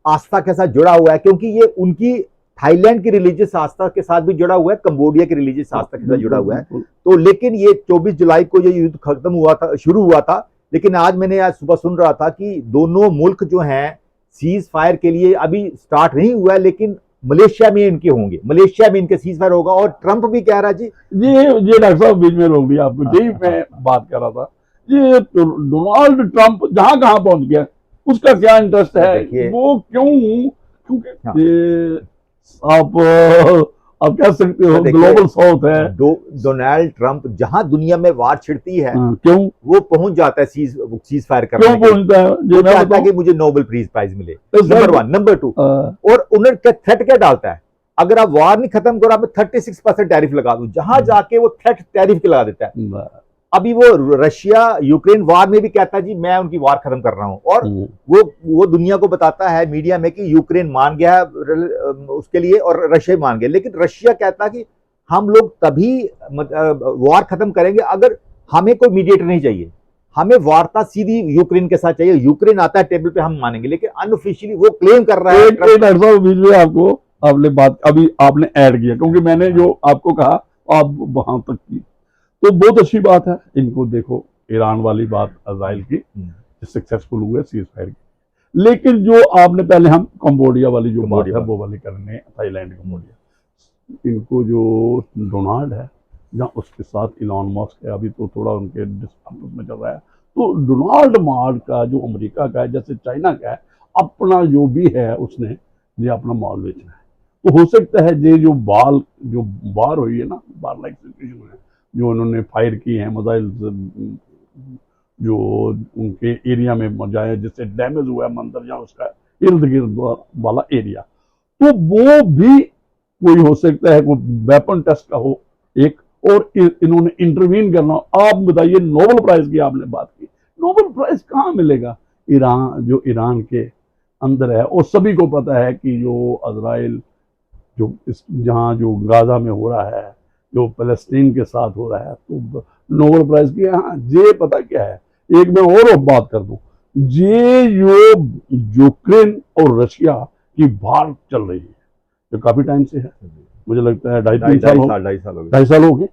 आस्था के साथ जुड़ा हुआ है, क्योंकि ये उनकी थाईलैंड की रिलीजियस आस्था के साथ भी जुड़ा हुआ है, कंबोडिया की रिलीजियस आस्था के साथ जुड़ा हुआ है। तो लेकिन ये 24 जुलाई को ये युद्ध खत्म हुआ था, शुरू हुआ था, लेकिन आज सुबह सुन रहा था कि दोनों मुल्क जो हैं सीज फायर के लिए अभी स्टार्ट नहीं हुआ है, लेकिन मलेशिया में इनके होंगे, मलेशिया में इनके सीज फायर होगा। और ट्रंप भी कह रहा जी ये डॉक्टर साहब बीच में रोक दिया आपको, यही मैं बात कर रहा था। ये डोनाल्ड ट्रंप जहां कहां पहुंच गया, उसका क्या इंटरेस्ट है, वो क्यों, क्योंकि आप कह सकते हो ग्लोबल साउथ है। डोनाल्ड ट्रंप जहां दुनिया में वार छिड़ती है, क्यों वो पहुंच जाता है सीज फायर करने, क्यों पहुंचता है, वो चाहता है कि मुझे नोबेल प्राइज मिले, नंबर 1। नंबर 2, और उन्होंने थ्रेट क्या डालता है, अगर आप वार नहीं खत्म करो, आप 36% टैरिफ लगा दो, जहां जाके वो थ्रेट टैरिफ के लगा देता है। अभी वो रशिया यूक्रेन वार में भी कहता है जी मैं उनकी वार खत्म कर रहा हूं, और वो दुनिया को बताता है मीडिया में कि यूक्रेन मान गया है उसके लिए और रशिया मान गया, लेकिन रशिया कहता है कि हम लोग तभी वार खत्म करेंगे अगर हमें कोई मीडिएटर नहीं चाहिए, हमें वार्ता सीधी यूक्रेन के साथ चाहिए, यूक्रेन आता है टेबल पे हम मानेंगे। लेकिन अनऑफिशियली वो क्लेम कर रहा है। आपको आपने बात अभी आपने ऐड किया, क्योंकि मैंने जो आपको कहा आप वहां तक की, तो बहुत अच्छी बात है। इनको देखो ईरान वाली बात इजराइल की सक्सेसफुल हुए सीज फायर की, लेकिन जो आपने पहले हम कंबोडिया वाली जो बात है वो वाली करने, थाईलैंड कंबोडिया, इनको जो डोनाल्ड है जहाँ उसके साथ इलॉन मस्क है, अभी तो थोड़ा उनके आपस में चल रहा है, तो डोनाल्ड मार्क का जो अमेरिका का है, जैसे चाइना का है, अपना जो भी है उसने ये अपना माल बेचना है। तो हो सकता है ये जो बार हुई है ना, बार लाइक सिचुएशन है जो उन्होंने फायर की है मिसाइल जो उनके एरिया में जाए, जिससे डैमेज हुआ है मंदिर या उसका इर्द गिर्द वाला एरिया, तो वो भी कोई हो सकता है कोई वेपन टेस्ट का हो एक, और इन्होंने इंटरवीन करना। आप बताइए नोबेल प्राइज की आपने बात की, नोबेल प्राइज कहाँ मिलेगा? ईरान के अंदर है, और सभी को पता है कि जो इजराइल जहाँ जो गाजा में हो रहा है, जो फलस्तीन के साथ हो रहा है, तो नोबेल प्राइज की हाँ ये पता क्या है, एक मैं और बात कर दूं, ये जो यूक्रेन और रशिया की बात चल रही है जो काफी टाइम से है, मुझे लगता है 2.5 साल हो गए।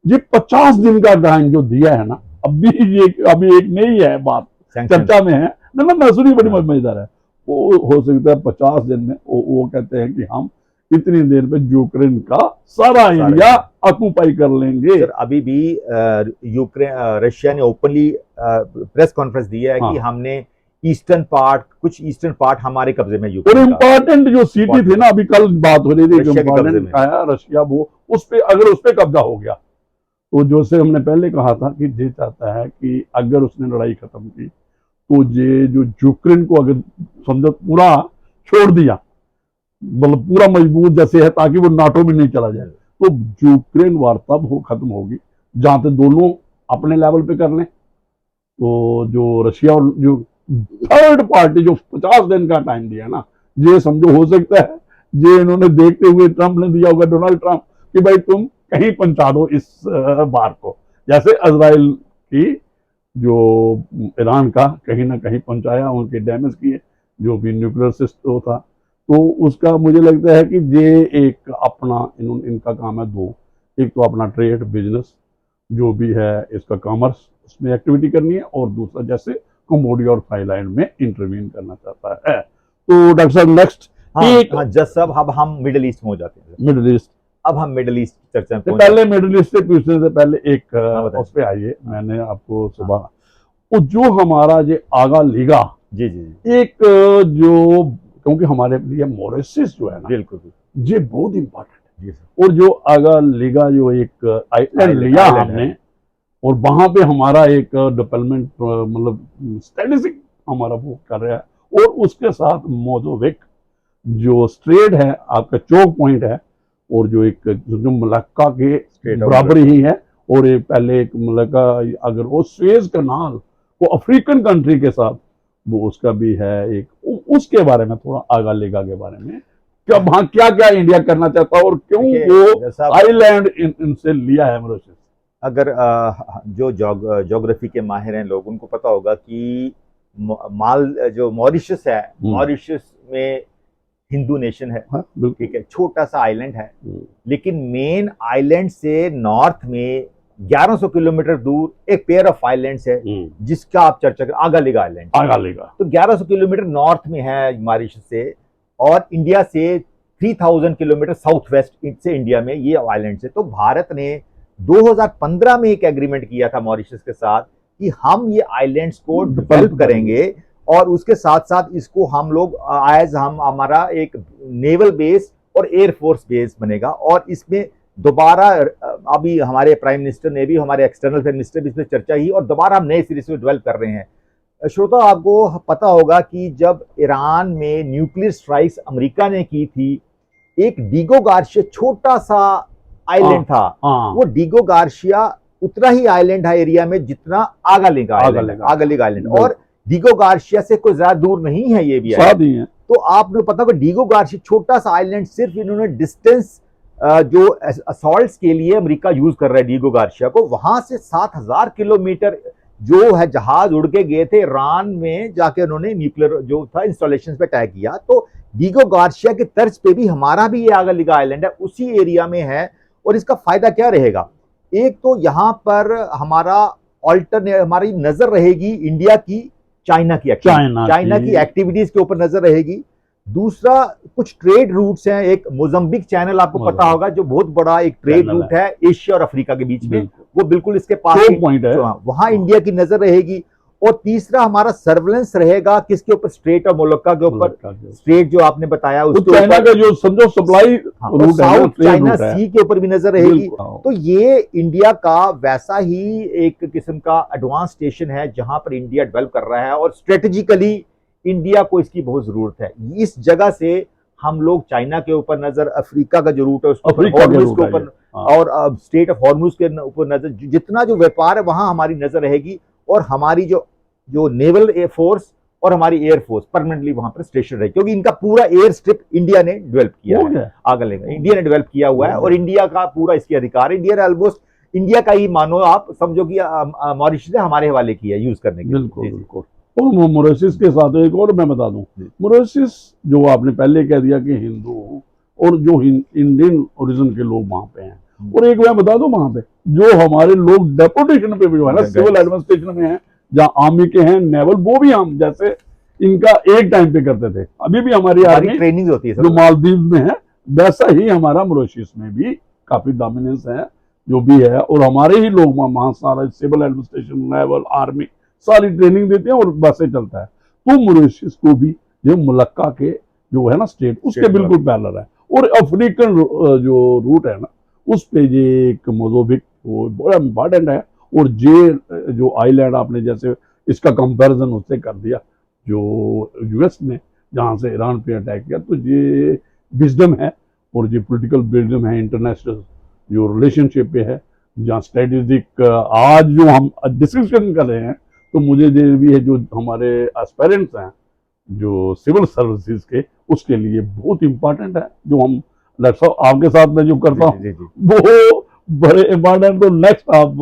ये 50 दिन का टाइम जो दिया है ना, अभी एक नहीं है बात चर्चा में है ना, मसूरी बड़ी मजेदार है। वो हो सकता है 50 दिन में वो कहते हैं कि हम इतनी देर में यूक्रेन का सारा एरिया ऑक्यूपाई कर लेंगे। सर अभी भी रशिया ने ओपनली प्रेस कॉन्फ्रेंस दिया है कि हमने ईस्टर्न पार्ट, कुछ ईस्टर्न पार्ट हमारे कब्जे में और यूक्रेन का। इम्पोर्टेंट जो सिटी थी ना, अभी कल बात हो रही थी, रशिया के कब्जे इम्पोर्टेंट में। आया रशिया, वो उस पे अगर उस पे कब्जा हो गया तो जैसे हमने पहले कहा था कि ये चाहता है कि अगर उसने लड़ाई खत्म की तो ये जो यूक्रेन को अगर समझो पूरा छोड़ दिया, मतलब पूरा मजबूत जैसे है, ताकि वो नाटो में नहीं चला जाए, तो यूक्रेन वार तब हो खत्म होगी जहां तक दोनों अपने लेवल पे कर लें। तो जो रशिया और जो थर्ड पार्टी जो 50 दिन का टाइम दिया ना, ये समझो हो सकता है ये इन्होंने देखते हुए ट्रंप ने दिया होगा, डोनाल्ड ट्रंप, कि भाई तुम कहीं पहुंचा दो इस बार को, जैसे इजराइल की जो ईरान का कहीं ना कहीं पहुंचाया, उनके डैमेज किए जो भी न्यूक्लियर सिस्टम था। तो उसका मुझे लगता है कि ये एक अपना इनका काम है दो, एक तो अपना ट्रेड बिजनेस जो भी है इसका कॉमर्स उसमें एक्टिविटी करनी है, और दूसरा जैसे कम्बोडिया और थाईलैंड में इंटरवीन करना चाहता है। तो डॉक्टर साहब नेक्स्ट, हाँ जज साहब, अब हम मिडिल ईस्ट में हो जाते हैं। मिडिल ईस्ट, अब हम मिडिल ईस्ट की चर्चा में पहले मिडिल ईस्ट से पूछने से पहले एक बताइए। उस पे आइए, मैंने आपको सुबह वो जो हमारा जो आगा लीगा, जी जी जी, एक जो, क्योंकि हमारे लिए मॉरिशस जो है ना, बिल्कुल ये बहुत इंपॉर्टेंट जी है। सर। और जो आगा लीगा जो एक आइलैंड लिया आइलैंड हमने, और वहां पे हमारा एक डेवलपमेंट मतलब स्टैटिस्टिक हमारा वो कर रहा है, और उसके साथ मोज़ोविक जो स्ट्रेट है आपका चोक पॉइंट है, और जो एक जो मलक्का के बराबर ही है, और एक पहले एक मलक्का अगर वो सुएज कनाल वो अफ्रीकन कंट्री के साथ वो उसका भी है एक, उसके बारे में थोड़ा आगा लेगा के बारे में, क्या वहां क्या क्या इंडिया करना चाहता है और क्यों वो आइलैंड इनसे लिया है मॉरिशस। अगर जो ज्योग्राफी के माहिर हैं लोग, उनको पता होगा कि जो मॉरिशस है, मॉरिशस में हिंदू नेशन है, ठीक है, छोटा सा आइलैंड है, लेकिन मेन आइलैंड से नॉर्थ में 1100 किलोमीटर दूर एक पेयर ऑफ आइलैंड्स है जिसका आप चर्चा करें, आगा लीगा आइलैंड। आगा लीगा तो 1100 किलोमीटर नॉर्थ में है मॉरिशस से, और इंडिया से 3000 किलोमीटर साउथ वेस्ट से इंडिया में ये आइलैंड है। तो भारत ने 2015 में एक एग्रीमेंट किया था मॉरिशस के साथ कि हम ये आइलैंड्स को डेवलप करेंगे, और उसके साथ साथ इसको हम लोग हम हमारा एक नेवल बेस और एयरफोर्स बेस बनेगा। और इसमें दोबारा अभी हमारे प्राइम मिनिस्टर ने भी, हमारे एक्सटर्नल अफेयर मिनिस्टर भी इस पर चर्चा की, और दोबारा हम नए सिरे से डेवलप कर रहे हैं। श्रोता, आपको पता होगा कि जब ईरान में न्यूक्लियर स्ट्राइक्स अमेरिका ने की थी, एक डीगो गार्शिया छोटा सा आइलैंड था, वो डीगो गार्शिया उतना ही आइलैंड है एरिया में जितना आगा लीगा आइलैंड, और डीगो गार्शिया से कोई ज्यादा दूर नहीं है ये भी है। तो आपने पता होगा डीगो गार्शिया छोटा सा आइलैंड, सिर्फ इन्होंने डिस्टेंस जो असॉल्ट्स के लिए अमेरिका यूज कर रहा है डीगो गार्शिया को, वहां से 7000 किलोमीटर जो है जहाज उड़ के गए थे ईरान में, जाके उन्होंने न्यूक्लियर जो था इंस्टॉलेशन पे अटैक किया। तो डीगो गार्शिया के तर्ज पे भी हमारा भी ये आगा लीगा आइलैंड है, उसी एरिया में है। और इसका फायदा क्या रहेगा? एक तो यहाँ पर हमारी नजर रहेगी इंडिया की चाइना की एक्टिविटीज के ऊपर नजर रहेगी। दूसरा, कुछ ट्रेड रूट्स हैं, एक मोजम्बिक चैनल आपको पता होगा जो बहुत बड़ा एक ट्रेड रूट है एशिया और अफ्रीका के बीच में, वो बिल्कुल इसके पास पॉइंट है, वहां इंडिया की नजर रहेगी। और तीसरा हमारा सर्वेलेंस रहेगा किसके ऊपर? स्ट्रेट ऑफ मोलक्का के ऊपर, स्ट्रेट जो आपने बताया उसके चाइना का जो समझो सप्लाई रूट है, साउथ चाइना सी के ऊपर भी नजर रहेगी। तो ये इंडिया का वैसा ही एक किस्म का एडवांस स्टेशन है जहां पर इंडिया डेवलप कर रहा है, और स्ट्रेटेजिकली इंडिया को इसकी बहुत जरूरत है। इस जगह से हम लोग चाइना के ऊपर नजर, अफ्रीका का जो रूट है उसके ऊपर, और स्टेट ऑफ हॉर्मुज के ऊपर नजर, जितना जो व्यापार है वहां हमारी नजर रहेगी। और हमारी जो नेवल एयरफोर्स और हमारी एयरफोर्स परमानेंटली वहां पर स्टेशन रहे, क्योंकि इनका पूरा एयर स्ट्रिप इंडिया ने डेवलप किया है, आगे लेगा इंडिया ने डेवलप किया हुआ है, और इंडिया का पूरा इसके अधिकार है। इंडिया ने ऑलमोस्ट इंडिया का ही मानो, आप समझो कि मॉरिशस ने हमारे हवाले किया यूज करने के। बिल्कुल। और मॉरिशस के साथ एक और मैं बता दूं, मॉरिशस जो आपने पहले कह दिया कि हिंदू और जो इंडियन ओरिजिन के लोग वहां पे हैं, और एक मैं बता दूं वहां पे जो हमारे लोग डेपुटेशन पे भी जो है ना, सिविल एडमिनिस्ट्रेशन में है, जहाँ आर्मी के हैं, नेवल, वो भी हम जैसे इनका एक टाइम पे करते थे, अभी भी हमारी आर्मी ट्रेनिंग होती है जो मालदीव में है, वैसा ही हमारा मॉरिशस में भी काफी डोमिनेंस है जो भी है। और हमारे ही लोग वहां सारा सिविल एडमिनिस्ट्रेशन, नेवल, आर्मी सारी ट्रेनिंग देते हैं और वैसे चलता है। तो मॉरिशस को भी जो मलक्का के जो है ना स्टेट उसके बिल्कुल पैरेलल है। और अफ्रीकन जो रूट है ना उस पे ये एक मोज़ाम्बिक वो बड़ा इम्पोर्टेंट है। और ये जो आइलैंड आपने जैसे इसका कंपैरिजन उससे कर दिया जो यूएस ने जहाँ से ईरान पे अटैक किया, तो ये विजडम है और ये पॉलिटिकल विजडम है, इंटरनेशनल जो रिलेशनशिप पे है, जहाँ स्ट्रेटेजिक आज जो हम डिस्कशन कर रहे हैं, तो मुझे ये भी है जो हमारे एस्पायरेंट्स हैं जो सिविल सर्विसेज के, उसके लिए बहुत इंपॉर्टेंट है। जो हम डॉक्टर साहब आपके साथ में जो करता हूँ वो बड़े इम्पोर्टेंट। तो नेक्स्ट आप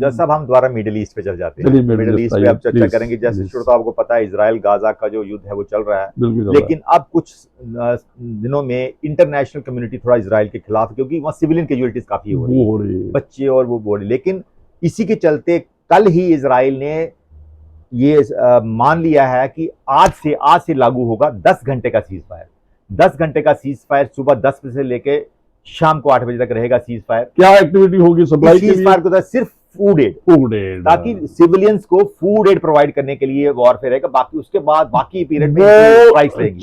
जैसा अब हम दोबारा मिडिल ईस्ट पे चल जाते हैं। मिडिल ईस्ट पे अब चर्चा करेंगे। जैसे शुरू तो आपको पता है इजराइल गाजा का जो युद्ध है वो चल रहा है, लेकिन अब कुछ दिनों में इंटरनेशनल कम्युनिटी थोड़ा इजराइल के खिलाफ, क्योंकि वहाँ सिविलियन कैजुअलिटीज काफी हो रही है, बच्चे और वो बोल रहे। लेकिन इसी के चलते कल ही इजराइल ने ये मान लिया है कि आज से लागू होगा 10 घंटे का सीज फायर। 10 घंटे का सीज फायर, सुबह 10 बजे से लेके शाम को 8 बजे तक रहेगा सीज फायर। क्या एक्टिविटी होगी सप्लाई के लिए? सीज फायर को सिर्फ फूड एड, ताकि सिविलियंस को फूड एड प्रोवाइड करने के लिए वॉरफेयर रहेगा। बाकी उसके बाद बाकी पीरियड में स्ट्राइक्स रहेगी।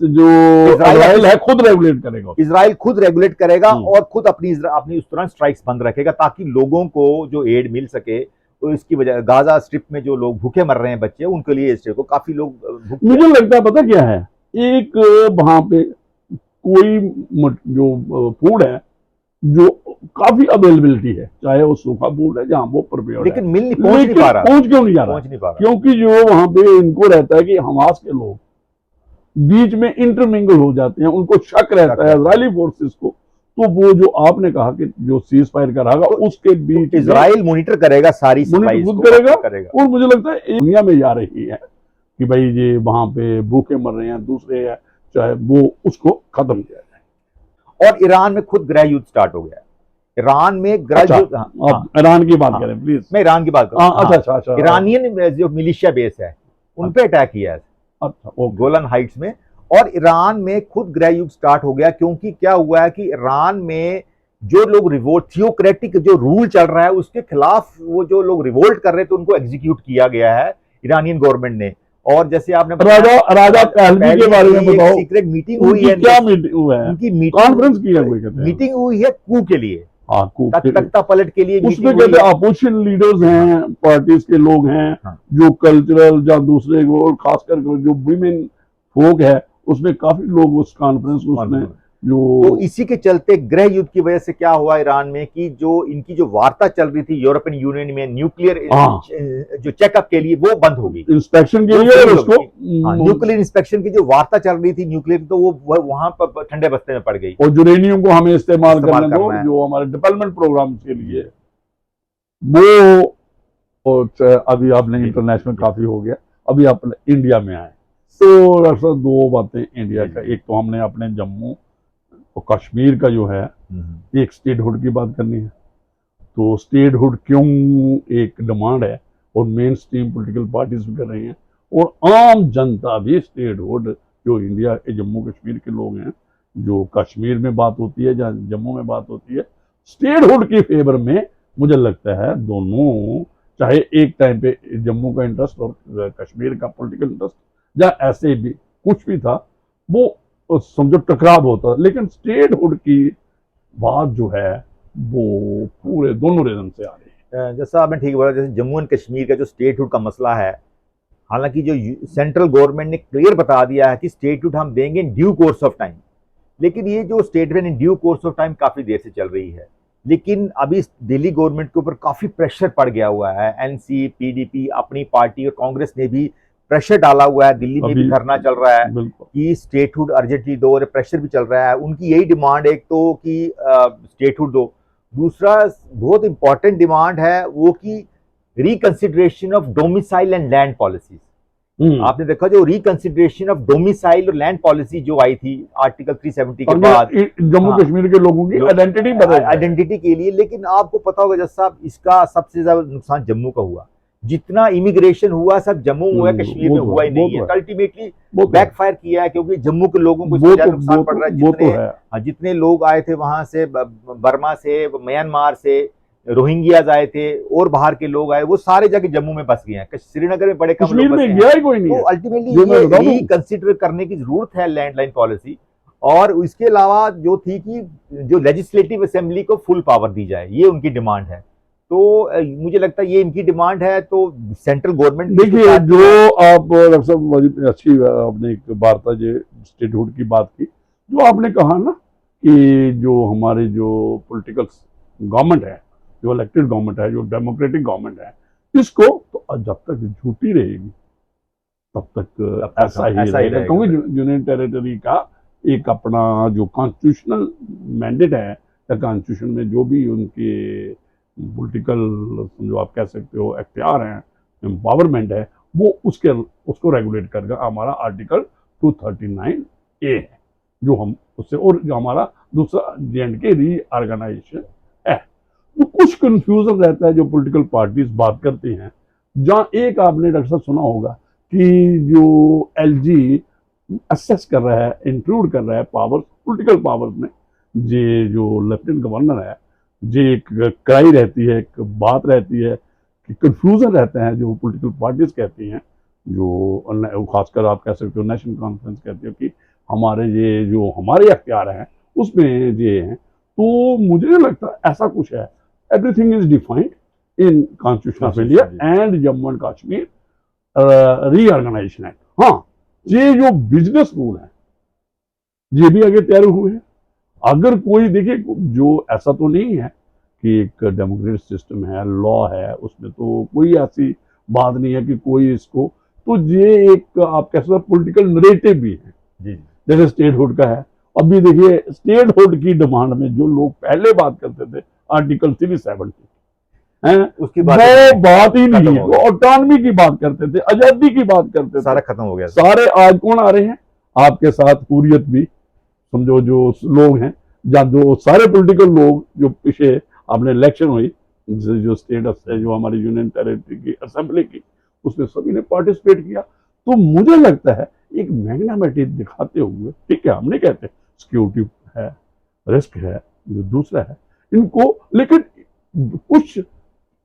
जो इजराइल है खुद रेगुलेट करेगा, इजराइल खुद रेगुलेट करेगा और खुद अपनी उस तरह स्ट्राइक्स बंद रखेगा ताकि लोगों को जो एड मिल सके। तो इसकी वजह गाजा स्ट्रिप में जो लोग भूखे मर रहे हैं बच्चे, उनके लिए इस को काफी लोग मुझे लगता है पता क्या है, एक वहां पे कोई जो फूड है जो काफी अवेलेबिलिटी है, चाहे वो सूखा फूड है जहाँ वो प्रिपेयर्ड, लेकिन मिल नहीं पहुंच नहीं पा रहा। पहुंच क्यों नहीं जा रहा? क्योंकि जो वहां पे इनको रहता है कि हमास के लोग बीच में इंटरमिंगल हो जाते हैं, उनको शक रहता है इजरायली फोर्सेस को। तो वो जो आपने कहा कि जो सीज फायर करागा उसके बीच इजराइल मॉनिटर करेगा, सारी सप्लाई खुद करेगा। और मुझे लगता है दुनिया में जा रही है कि भाई ये वहां पे भूखे मर रहे हैं दूसरे है, चाहे वो उसको खत्म किया जाए। और ईरान में खुद गृह युद्ध स्टार्ट हो गया। ईरान में गृह युद्ध, ईरान की बात करें प्लीज। मैं ईरान की बात करूं। अच्छा। ईरानियन जो मिलिशिया बेस है उन पे अटैक किया है, गोलन हाइट्स में। और ईरान में खुद गृह युद्ध स्टार्ट हो गया, क्योंकि क्या हुआ है कि ईरान में जो लोग रिवोल्ट, थियोक्रेटिक जो रूल चल रहा है उसके खिलाफ वो जो लोग रिवोल्ट कर रहे थे उनको एग्जीक्यूट किया गया है ईरानियन गवर्नमेंट ने। और जैसे आपने राजा पहलवी के बारे में बताओ, सीक्रेट मीटिंग हुई है, क्या मीटिंग हुआ है? उनकी कॉन्फ्रेंस की है, मीटिंग हुई है कू के लिए, तख्ता तख्ता पलट के लिए। उसमें कहते हैं अपोजिशन लीडर्स हैं, पार्टीज के लोग हैं, जो कल्चरल या दूसरे को, खासकर जो विमेन फोक है उसमें काफी लोग उस कॉन्फ्रेंस उसमें जो। तो इसी के चलते गृह युद्ध की वजह से क्या हुआ ईरान में कि जो इनकी जो वार्ता चल रही थी यूरोपियन यूनियन में न्यूक्लियर जो चेकअप के लिए, वो बंद होगी, इंस्पेक्शन के लिए। और उसको न्यूक्लियर इंस्पेक्शन की जो वार्ता चल रही थी न्यूक्लियर, तो वो वहां पर ठंडे बस्ते में पड़ गई। और यूरेनियम को हमें इस्तेमाल करना है जो हमारे डेवलपमेंट प्रोग्राम के लिए वो। और अभी आपने इंटरनेशनल काफी हो गया, अभी आप इंडिया में आए तो अक्सर दो बातें इंडिया का। एक तो हमने अपने जम्मू और कश्मीर का जो है एक स्टेटहुड की बात करनी है। तो स्टेटहुड क्यों एक डिमांड है और मेन स्ट्रीम पॉलिटिकल पार्टीज भी कर रही हैं और आम जनता भी स्टेटहुड, जो इंडिया के जम्मू कश्मीर के लोग हैं, जो कश्मीर में बात होती है या जम्मू में बात होती है, स्टेटहुड के फेवर में मुझे लगता है दोनों, चाहे एक टाइम पे जम्मू का इंटरेस्ट और कश्मीर का पॉलिटिकल इंटरेस्ट या ऐसे भी कुछ भी था, वो समझो टकराव होता, लेकिन स्टेटहुड की बात जो है वो पूरे दोनों रीजन से आ रही है। जैसा आपने ठीक बोला, जैसे जम्मू एंड कश्मीर का जो स्टेटहुड का मसला है, हालांकि जो सेंट्रल गवर्नमेंट ने क्लियर बता दिया है कि स्टेटहुड हम देंगे इन ड्यू कोर्स ऑफ टाइम, लेकिन ये जो statement in due course of time काफी देर से चल रही है। लेकिन अभी दिल्ली गवर्नमेंट के ऊपर काफी प्रेशर पड़ गया हुआ है। एनसी, पीडीपी, अपनी पार्टी और कांग्रेस ने भी प्रेशर डाला हुआ है, दिल्ली में भी धरना चल रहा है कि स्टेटहुड अर्जेंटली दो, और प्रेशर भी चल रहा है। उनकी यही डिमांड, एक तो कि स्टेटहुड दो, दूसरा बहुत इंपॉर्टेंट डिमांड है वो कि reconsideration of domicile and land policies. आपने देखा जो रिकंसिडरेशन ऑफ डोमिसाइल और लैंड पॉलिसी जो आई थी आर्टिकल 370 के बाद जम्मू कश्मीर के लोगों की आइडेंटिटी के लिए। लेकिन आपको पता होगा जज साहब, इसका सबसे ज्यादा नुकसान जम्मू का हुआ। जितना इमिग्रेशन हुआ सब जम्मू में हुआ, कश्मीर में हुआ ही नहीं है। अल्टीमेटली बैकफायर किया है, क्योंकि जम्मू के लोगों को इससे ज्यादा नुकसान पड़ रहा है। जितने लोग आए थे वहां से, बर्मा से, म्यांमार से, रोहिंग्याज आए थे और बाहर के लोग आए, वो सारे जाके जम्मू में बस गए हैं। श्रीनगर में बड़े कम कश्मीर लोग बसे में हैं। गया ही कोई नहीं तो है। अल्टीमेटली ये मैं ये बता दूं, रिकंसिडर करने की जरूरत है लैंडलाइन पॉलिसी। और इसके अलावा जो थी कि जो लेजिस्लेटिव असेंबली को फुल पावर दी जाए, ये उनकी डिमांड है। तो मुझे लगता है ये इनकी डिमांड है। तो सेंट्रल गवर्नमेंट देखिए जो आप डॉक्टर साहब बड़ी अच्छी आपने एक वार्ता जो स्टेटहुड की बात की, जो आपने कहा ना कि जो हमारे जो पॉलिटिकल गवर्नमेंट है, जो इलेक्टेड गवर्नमेंट है, जो डेमोक्रेटिक गवर्नमेंट है, इसको तो जब तक झूठी रहेगी तब तक ऐसा ही रहेगा, क्योंकि यूनियन टेरिटरी का एक अपना जो कॉन्स्टिट्यूशनल मैंडेट है या कॉन्स्टिट्यूशन में जो भी उनके पॉलिटिकल जो आप कह सकते हो अख्तियार हैं, एम्पावरमेंट है, वो उसको रेगुलेट करेगा हमारा आर्टिकल 239A है, जो हम उससे, और जो हमारा दूसरा J&K रीऑर्गेनाइजेशन है। तो कुछ कंफ्यूजन रहता है जो पॉलिटिकल पार्टीज बात करती हैं, जहां एक आपने डॉक्टर साहब सुना होगा कि जो LG असेस कर रहा है, इंक्लूड कर रहा है पावर्स, पॉलिटिकल पावर्स में, ये जो लेफ्टिनेंट गवर्नर है, ये एक क्राई रहती है, एक बात रहती है कि कंफ्यूजन रहता है जो पॉलिटिकल पार्टीज कहती हैं, जो खासकर आप कह सकते हो नेशनल कॉन्फ्रेंस कहती है कि हमारे ये जो हमारे अख्तियार हैं उसमें ये हैं। तो मुझे नहीं लगता ऐसा कुछ है। Everything is defined in constitution of India and Jammu and Kashmir reorganisation act. हाँ, ये जो बिजनेस रूल है ये भी आगे तैयार हुए हैं। अगर कोई देखिए, जो ऐसा तो नहीं है कि एक डेमोक्रेटिक सिस्टम है, लॉ है, उसमें तो कोई ऐसी बात नहीं है कि कोई इसको, तो ये एक आप कह सकते पॉलिटिकल नरेटिव भी है जी, जैसे स्टेटहुड का है। अभी देखिए स्टेटहुड की डिमांड में जो लोग पहले बात करते थे आर्टिकल 370 है, उसकी बात ही नहीं है। वो ऑटोनॉमी की बात करते थे, आजादी की बात करते थे, सारा खत्म हो गया। सारे आज कौन आ रहे हैं आपके साथ? हुर्रियत भी समझो, जो लोग हैं, या जो सारे पॉलिटिकल लोग जो पीछे आपने इलेक्शन हुई, जो स्टेटस है, जो हमारी यूनियन टेरिटरी की असेंबली की, उसमें सभी ने पार्टिसिपेट किया। तो मुझे लगता है एक मैग्नामिटी दिखाते हुए, ठीक है, हम नहीं कहते सिक्योरिटी है, रिस्क है, जो दूसरा है इनको, लेकिन कुछ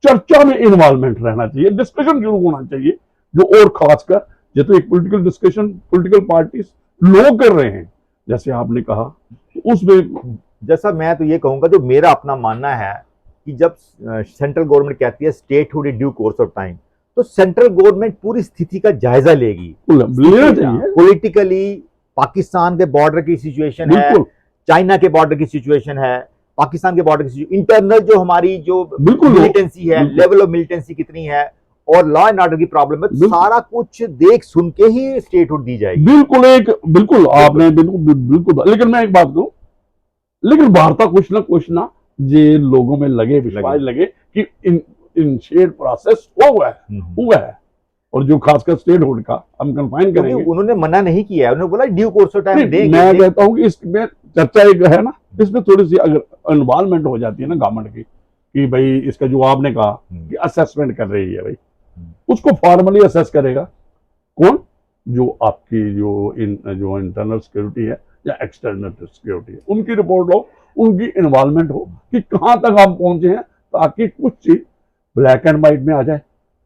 चर्चा में इन्वॉल्वमेंट रहना चाहिए, डिस्कशन जरूर होना चाहिए। जो और खासकर ये तो एक पॉलिटिकल डिस्कशन पॉलिटिकल पार्टीज लोग कर रहे हैं, जैसे आपने कहा, उसमें जैसा मैं तो ये कहूंगा, जो मेरा अपना मानना है कि जब सेंट्रल गवर्नमेंट कहती है statehood in due course of time, तो सेंट्रल गवर्नमेंट पूरी स्थिति का जायजा लेगी। पॉलिटिकली पाकिस्तान के बॉर्डर की सिचुएशन है, चाइना के बॉर्डर की सिचुएशन है, पाकिस्तान के बॉर्डर की इंटरनल जो हमारी जो मिलिटेंसी है, लेवल ऑफ मिलिटेंसी कितनी है, और लॉ एंड ऑर्डर की प्रॉब्लम है, सारा कुछ देख सुन के ही स्टेटहुड दी जाएगी। बिल्कुल आपने बिल्कुल। लेकिन मैं एक बात कहूं, लेकिन वार्ता कुछ ना ये लोगों में लगे, विश्वास लगे कि इनिशिएट प्रोसेस हुआ है। और जो खासकर स्टेटहुड का हम कंफाइन करेंगे, उन्होंने मना नहीं किया है, उन्होंने बोला ड्यू कोर्स ऑफ टाइम देंगे। मैं कहता हूं कि इसमें चर्चा एक है ना, इसमें थोड़ी सी अगर इन्वॉल्वमेंट हो जाती है ना गवर्नमेंट की, कि भाई इसका जो आपने कहा कि असेसमेंट कर रही है, भाई उसको फॉर्मली असेस करेगा कौन? जो आपकी जो इंटरनल सिक्योरिटी है या एक्सटर्नल सिक्योरिटी है, उनकी रिपोर्ट हो, उनकी इन्वॉल्वमेंट हो कि कहां तक आप पहुंचे हैं, ताकि कुछ चीज ब्लैक एंड व्हाइट में आ जाए,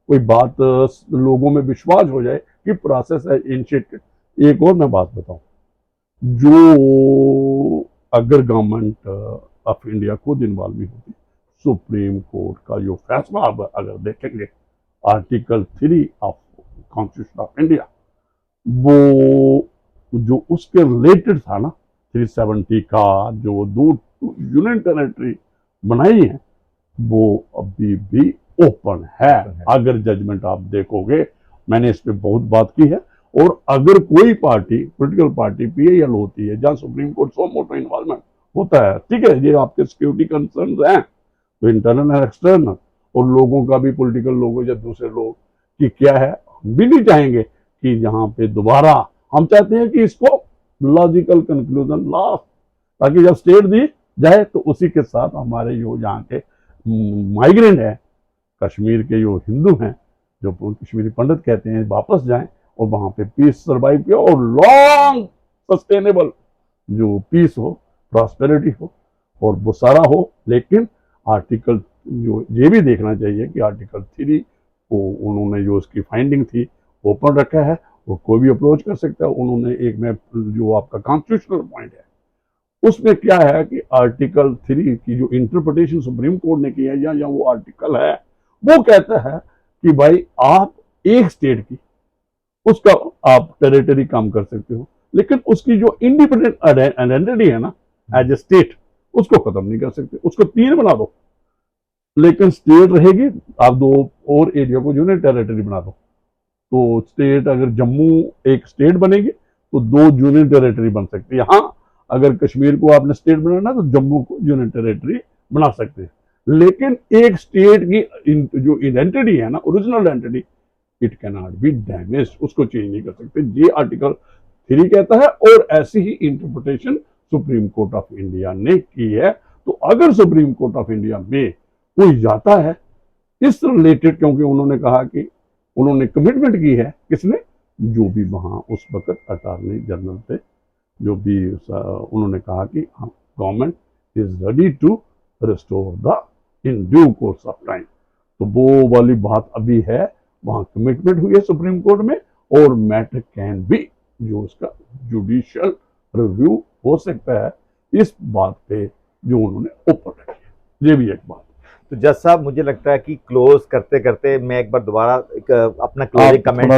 कोई बात लोगों में विश्वास हो जाए कि प्रोसेस है इनिशिएटेड। एक और मैं बात बताऊं, जो अगर गवर्नमेंट ऑफ इंडिया खुद इन्वॉल्व भी होती, सुप्रीम कोर्ट का जो फैसला अगर देखेंगे article 3 of constitution of India, वो जो उसके रिलेटेड था ना 370 का, जो दो यूनियन टेरिटरी बनाई है, वो अभी भी ओपन है। अगर जजमेंट आप देखोगे, मैंने इस पे बहुत बात की है, और अगर कोई पार्टी पॉलिटिकल पार्टी PIL होती है जहां सुप्रीम कोर्ट सो मोटो इन्वॉल्वमेंट होता है, ठीक है, ये आपके सिक्योरिटी कंसर्न हैं तो इंटरनल और एक्सटर्नल, और लोगों का भी पॉलिटिकल लोगों या दूसरे लोग कि क्या है, हम भी नहीं चाहेंगे कि यहाँ पे दोबारा, हम चाहते हैं कि इसको लॉजिकल कंक्लूजन लास्ट, ताकि जब स्टेट दी जाए तो उसी के साथ हमारे जो यहाँ के माइग्रेंट है, कश्मीर के जो हिंदू हैं, जो कश्मीरी पंडित कहते हैं, वापस जाएं और वहां पे पीस सर्वाइव किया, और लॉन्ग सस्टेनेबल जो पीस हो, प्रॉस्पेरिटी हो, और वो सारा हो। लेकिन आर्टिकल जो ये भी देखना चाहिए कि आर्टिकल 3 को उन्होंने जो उसकी फाइंडिंग थी ओपन रखा है, वो कोई भी अप्रोच कर सकता है। उन्होंने एक में जो आपका कॉन्स्टिट्यूशनल पॉइंट है उसमें क्या है कि आर्टिकल 3 की जो इंटरप्रिटेशन सुप्रीम कोर्ट ने की है, या वो आर्टिकल है वो कहता है कि भाई आप एक स्टेट की उसका आप टेरिटरी काम कर सकते हो, लेकिन उसकी जो इंडिपेंडेंट आइडेंटिटी है ना एज ए स्टेट, उसको खत्म नहीं कर सकते। उसको 3 बना दो, लेकिन स्टेट रहेगी। आप 2 और एरिया को यूनियन टेरिटरी बना दो, तो स्टेट अगर जम्मू एक स्टेट बनेगी तो 2 यूनियन टेरिटरी बन सकती है। हाँ, अगर कश्मीर को आपने स्टेट बनाना तो जम्मू को यूनियन टेरिटरी बना सकते हैं, लेकिन एक स्टेट की जो आइडेंटिटी है ना, original identity, it can not be damage, उसको चेंज नहीं कर सकते। ये आर्टिकल 3 कहता है, और ऐसी ही interpretation Supreme Court of India ने की है। तो अगर सुप्रीम कोर्ट ऑफ इंडिया में कोई जाता है इस रिलेटेड, क्योंकि उन्होंने कहा कि उन्होंने कमिटमेंट की है, किसने, जो भी वहां उस वक्त अटॉर्नी जनरल थे, जो भी उन्होंने कहा कि government is ready to restore the in due course of time. तो वो वाली बात अभी है, वहां कमिटमेंट हुई है सुप्रीम कोर्ट में, और मैटर कैन बी, जो उसका जुडिशियल रिव्यू हो सकता है इस बात पे जो उन्होंने ओपन रखी है। ये भी एक बात। तो जज साहब, मुझे लगता है कि क्लोज करते करते मैं एक बार दोबारा एक अपना क्लोजिंग कमेंट्स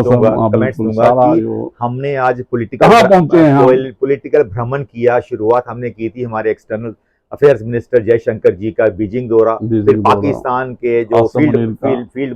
दूंगा कि हमने आज पॉलिटिकल भ्रमण किया। शुरुआत हमने की थी हमारे एक्सटर्नल अफेयर्स मिनिस्टर जयशंकर जी का बीजिंग दौरा, फिर पाकिस्तान के जो फील्ड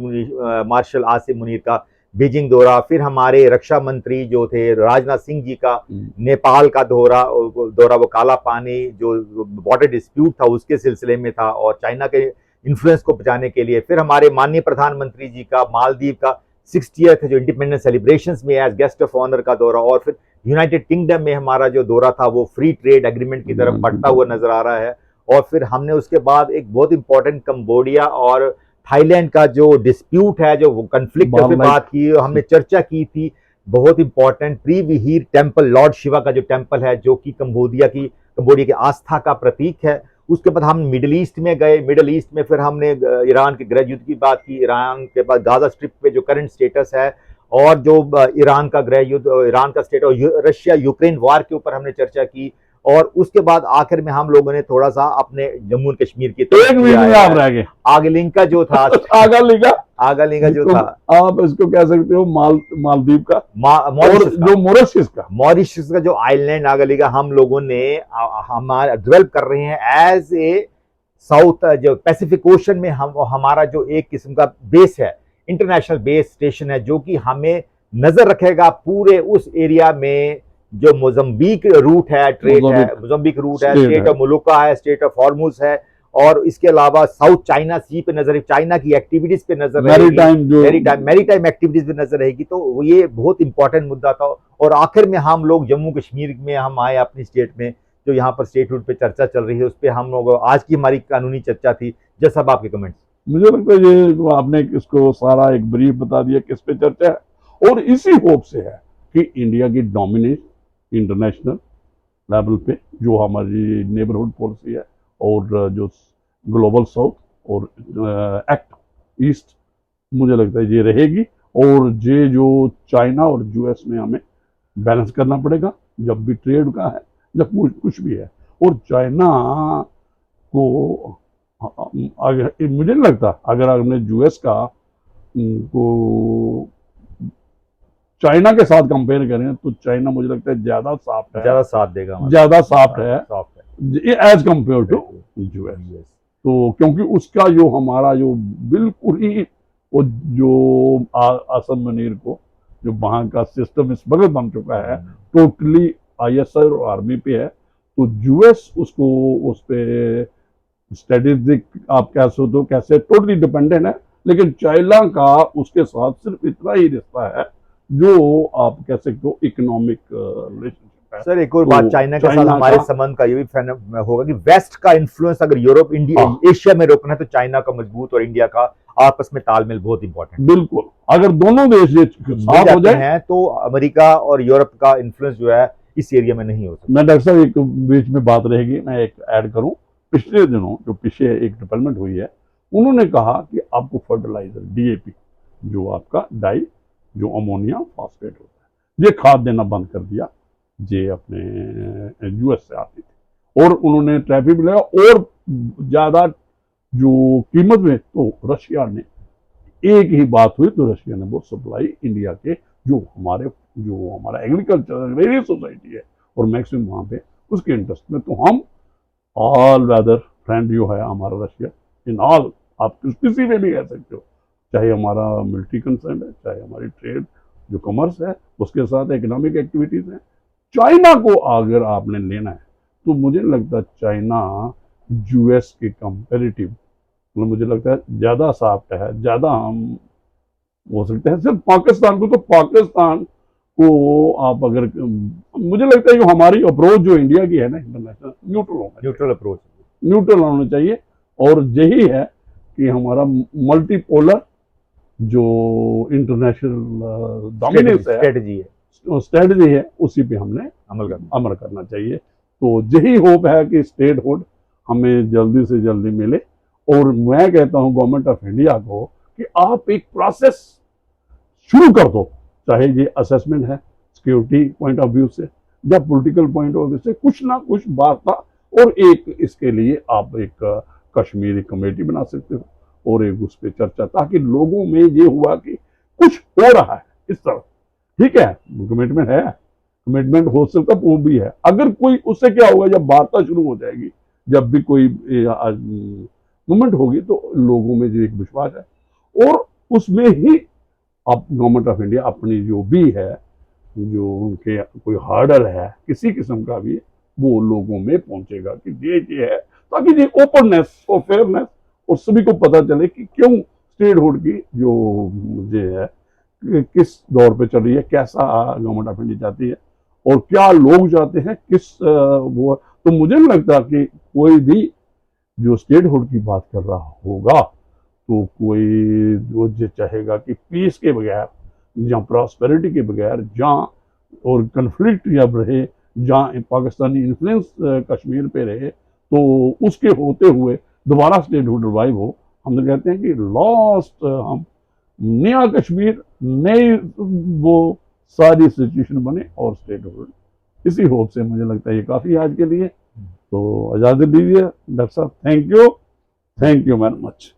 मार्शल आसिम मुनीर का बीजिंग दौरा, फिर हमारे रक्षा मंत्री जो थे राजनाथ सिंह जी का नेपाल का दौरा, वो काला पानी जो बॉर्डर डिस्प्यूट था उसके सिलसिले में था और चाइना के इन्फ्लुएंस को बचाने के लिए, फिर हमारे माननीय प्रधानमंत्री जी का मालदीव का 60th जो इंडिपेंडेंस सेलिब्रेशंस में एज गेस्ट ऑफ ऑनर का दौरा, और फिर यूनाइटेड किंगडम में हमारा जो दौरा था वो फ्री ट्रेड एग्रीमेंट की तरफ बढ़ता हुआ नजर आ रहा है। और फिर हमने उसके बाद एक बहुत इंपॉर्टेंट कंबोडिया और थाईलैंड का जो डिस्प्यूट है, जो कंफ्लिक्ट पे बात की, हमने चर्चा की थी। बहुत इंपॉर्टेंट प्रीविहीर टेम्पल, लॉर्ड शिवा का जो टेम्पल है, जो कि कंबोडिया की आस्था का प्रतीक है। उसके बाद हम मिडिल ईस्ट में गए। मिडिल ईस्ट में फिर हमने ईरान के गृह युद्ध की बात की, ईरान के बाद गाजा स्ट्रिप पे जो करंट स्टेटस है, और जो ईरान का गृह युद्ध, ईरान का स्टेट, और रशिया यूक्रेन वार के ऊपर हमने चर्चा की। और उसके बाद आखिर में हम लोगों ने थोड़ा सा अपने जम्मू और कश्मीर की आगलिंका जो था आगलिंका जो था, आप इसको कह सकते हो मालदीव का, मॉरिशस का जो आइलैंड आगलिका, हम लोगों ने हमारा डेवलप कर रहे हैं एज ए साउथ जो पैसिफिक ओशन में हमारा जो एक किस्म का बेस है, इंटरनेशनल बेस स्टेशन है, जो कि हमें नजर रखेगा पूरे उस एरिया में। जो मोजम्बिक रूट है, मोजम्बिक रूट है, स्टेट ऑफ मुलुका है, स्टेट ऑफ हॉर्मुज है, और इसके अलावा साउथ चाइना सी पे नजर, चाइना की एक्टिविटीज पे नजर रहेगी, मैरीटाइम एक्टिविटीज पे नजर रहेगी। तो ये बहुत इंपॉर्टेंट मुद्दा था। और आखिर में हम लोग जम्मू कश्मीर में हम आए, अपनी स्टेट में जो यहाँ पर स्टेटहुड पे चर्चा चल रही है, उस पर हम लोग, आज की हमारी कानूनी चर्चा थी। जैसा सब आपके कमेंट्स। मुझे लगता है ये आपने इसको सारा एक ब्रीफ बता दिया किस पे चर्चा है, और इसी होप से है कि इंडिया की डोमिनेट इंटरनेशनल लेवल पे जो हमारी नेबरहुड पॉलिसी है, और जो ग्लोबल साउथ और एक्ट ईस्ट, मुझे लगता है ये रहेगी। और ये जो चाइना और यूएस में हमें बैलेंस करना पड़ेगा, जब भी ट्रेड का है, जब कुछ भी है। और चाइना को मुझे नहीं लगता, अगर हमने यूएस का को चाइना के साथ कंपेयर करें तो चाइना मुझे लगता है ज्यादा सॉफ्ट है, ज्यादा साथ देगा, ज्यादा सॉफ्ट है एज कंपेयर टू यूएस। तो क्योंकि उसका जो हमारा जो बिल्कुल ही वो जो आसम मुनीर को जो वहाँ का सिस्टम इस वक्त बन चुका है, टोटली आईएसआई और आर्मी पे है, तो यूएस उसको उस पे स्ट्रेटेजिक आप कह सकते हो कैसे टोटली डिपेंडेंट है। लेकिन चाइना का उसके साथ सिर्फ इतना ही रिश्ता है जो आप कह सकते हो इकोनॉमिक रिलेशनशिप है। सर, एक और बात चाइना के साथ हमारे संबंध का ये भी होगा कि वेस्ट का इन्फ्लुएंस अगर यूरोप, इंडिया, एशिया में रोकना है तो चाइना का मजबूत और इंडिया का आपस में तालमेल बहुत इंपॉर्टेंट। बिल्कुल, अगर दोनों देश साथ हो जाए हैं तो अमेरिका और यूरोप का इन्फ्लुएंस जो है इस एरिया में नहीं हो सकता। मैं डॉक्टर साहब एक बीच में बात रहेगी, मैं एक ऐड करूं, पिछले दिनों जो पीछे एक डेवलपमेंट हुई है, उन्होंने कहा कि आपको फर्टिलाइजर DAP, जो आपका डाई, जो अमोनिया फॉस्फेट होता है, ये खाद देना बंद कर दिया। ये अपने US से आती थी और उन्होंने टैरिफ लगाया और ज़्यादा जो कीमत में, तो रशिया ने, एक ही बात हुई तो रशिया ने वो सप्लाई इंडिया के जो हमारा एग्रीकल्चर एग्रेरियन सोसाइटी है और मैक्सिमम वहाँ पे उसके इंटरेस्ट में, तो हम ऑल वेदर फ्रेंड जो है हमारा रशिया इन ऑल, आप किसी में भी कह सकते हो, चाहे हमारा मिलिट्री कंसर्न है, चाहे हमारी ट्रेड जो कॉमर्स है, उसके साथ इकोनॉमिक एक्टिविटीज़ हैं। चाइना को अगर आपने लेना है तो मुझे लगता है चाइना US के कंपेरेटिव, मतलब मुझे लगता है ज़्यादा सॉफ्ट है, ज़्यादा हम हो सकते हैं। सिर्फ पाकिस्तान को, तो पाकिस्तान को आप अगर, मुझे लगता है जो हमारी अप्रोच जो इंडिया की है ना, इंटरनेशनल न्यूट्रल अप्रोच, न्यूट्रल होना चाहिए। और यही है कि हमारा मल्टीपोलर जो इंटरनेशनल डोमिनेंस है, स्ट्रेटजी है, उसी पे हमने अमल करना चाहिए। तो यही होप है कि स्टेटहुड हमें जल्दी से जल्दी मिले। और मैं कहता हूं गवर्नमेंट ऑफ इंडिया को कि आप एक प्रोसेस शुरू कर दो, चाहे ये असेसमेंट है सिक्योरिटी पॉइंट ऑफ व्यू से या पॉलिटिकल पॉइंट ऑफ व्यू से, कुछ ना कुछ वार्ता, और एक इसके लिए आप एक कश्मीरी कमेटी बना सकते हो और एक उस पर चर्चा, ताकि लोगों में ये हुआ कि कुछ हो रहा है इस तरह। ठीक है, कमिटमेंट है, कमिटमेंट हो सकता वो भी है। अगर कोई, उससे क्या होगा, जब वार्ता शुरू हो जाएगी, जब भी कोई मूवमेंट होगी, तो लोगों में जो एक विश्वास है, और उसमें ही अब गवर्नमेंट ऑफ इंडिया अपनी जो भी है, जो उनके कोई हार्डल है किसी किस्म का भी, वो लोगों में पहुंचेगा कि ये है, ताकि ये ओपननेस और फेयरनेस, और सभी को पता चले कि क्यों स्टेटहुड की जो मुझे है किस दौर पे चल रही है, कैसा गवर्नमेंट ऑफ इंडिया चाहती है और क्या लोग चाहते हैं, किस वो। तो मुझे नहीं लगता कि कोई भी जो स्टेटहुड की बात कर रहा होगा, तो कोई जो ये चाहेगा कि पीस के बगैर या प्रॉस्पेरिटी के बगैर, जहाँ और कन्फ्लिक्ट जब रहे, जहाँ पाकिस्तानी इन्फ्लुएंस कश्मीर पे रहे, तो उसके होते हुए दोबारा स्टेटहुड रिवाइव हो। हम तो कहते हैं कि लॉस्ट, हम नया कश्मीर, नई वो सारी सिचुएशन बने और स्टेटहुड, इसी होप से मुझे लगता है ये काफ़ी आज के लिए। तो इजाज़त दीजिए डॉक्टर साहब, थैंक यू वेरी मच।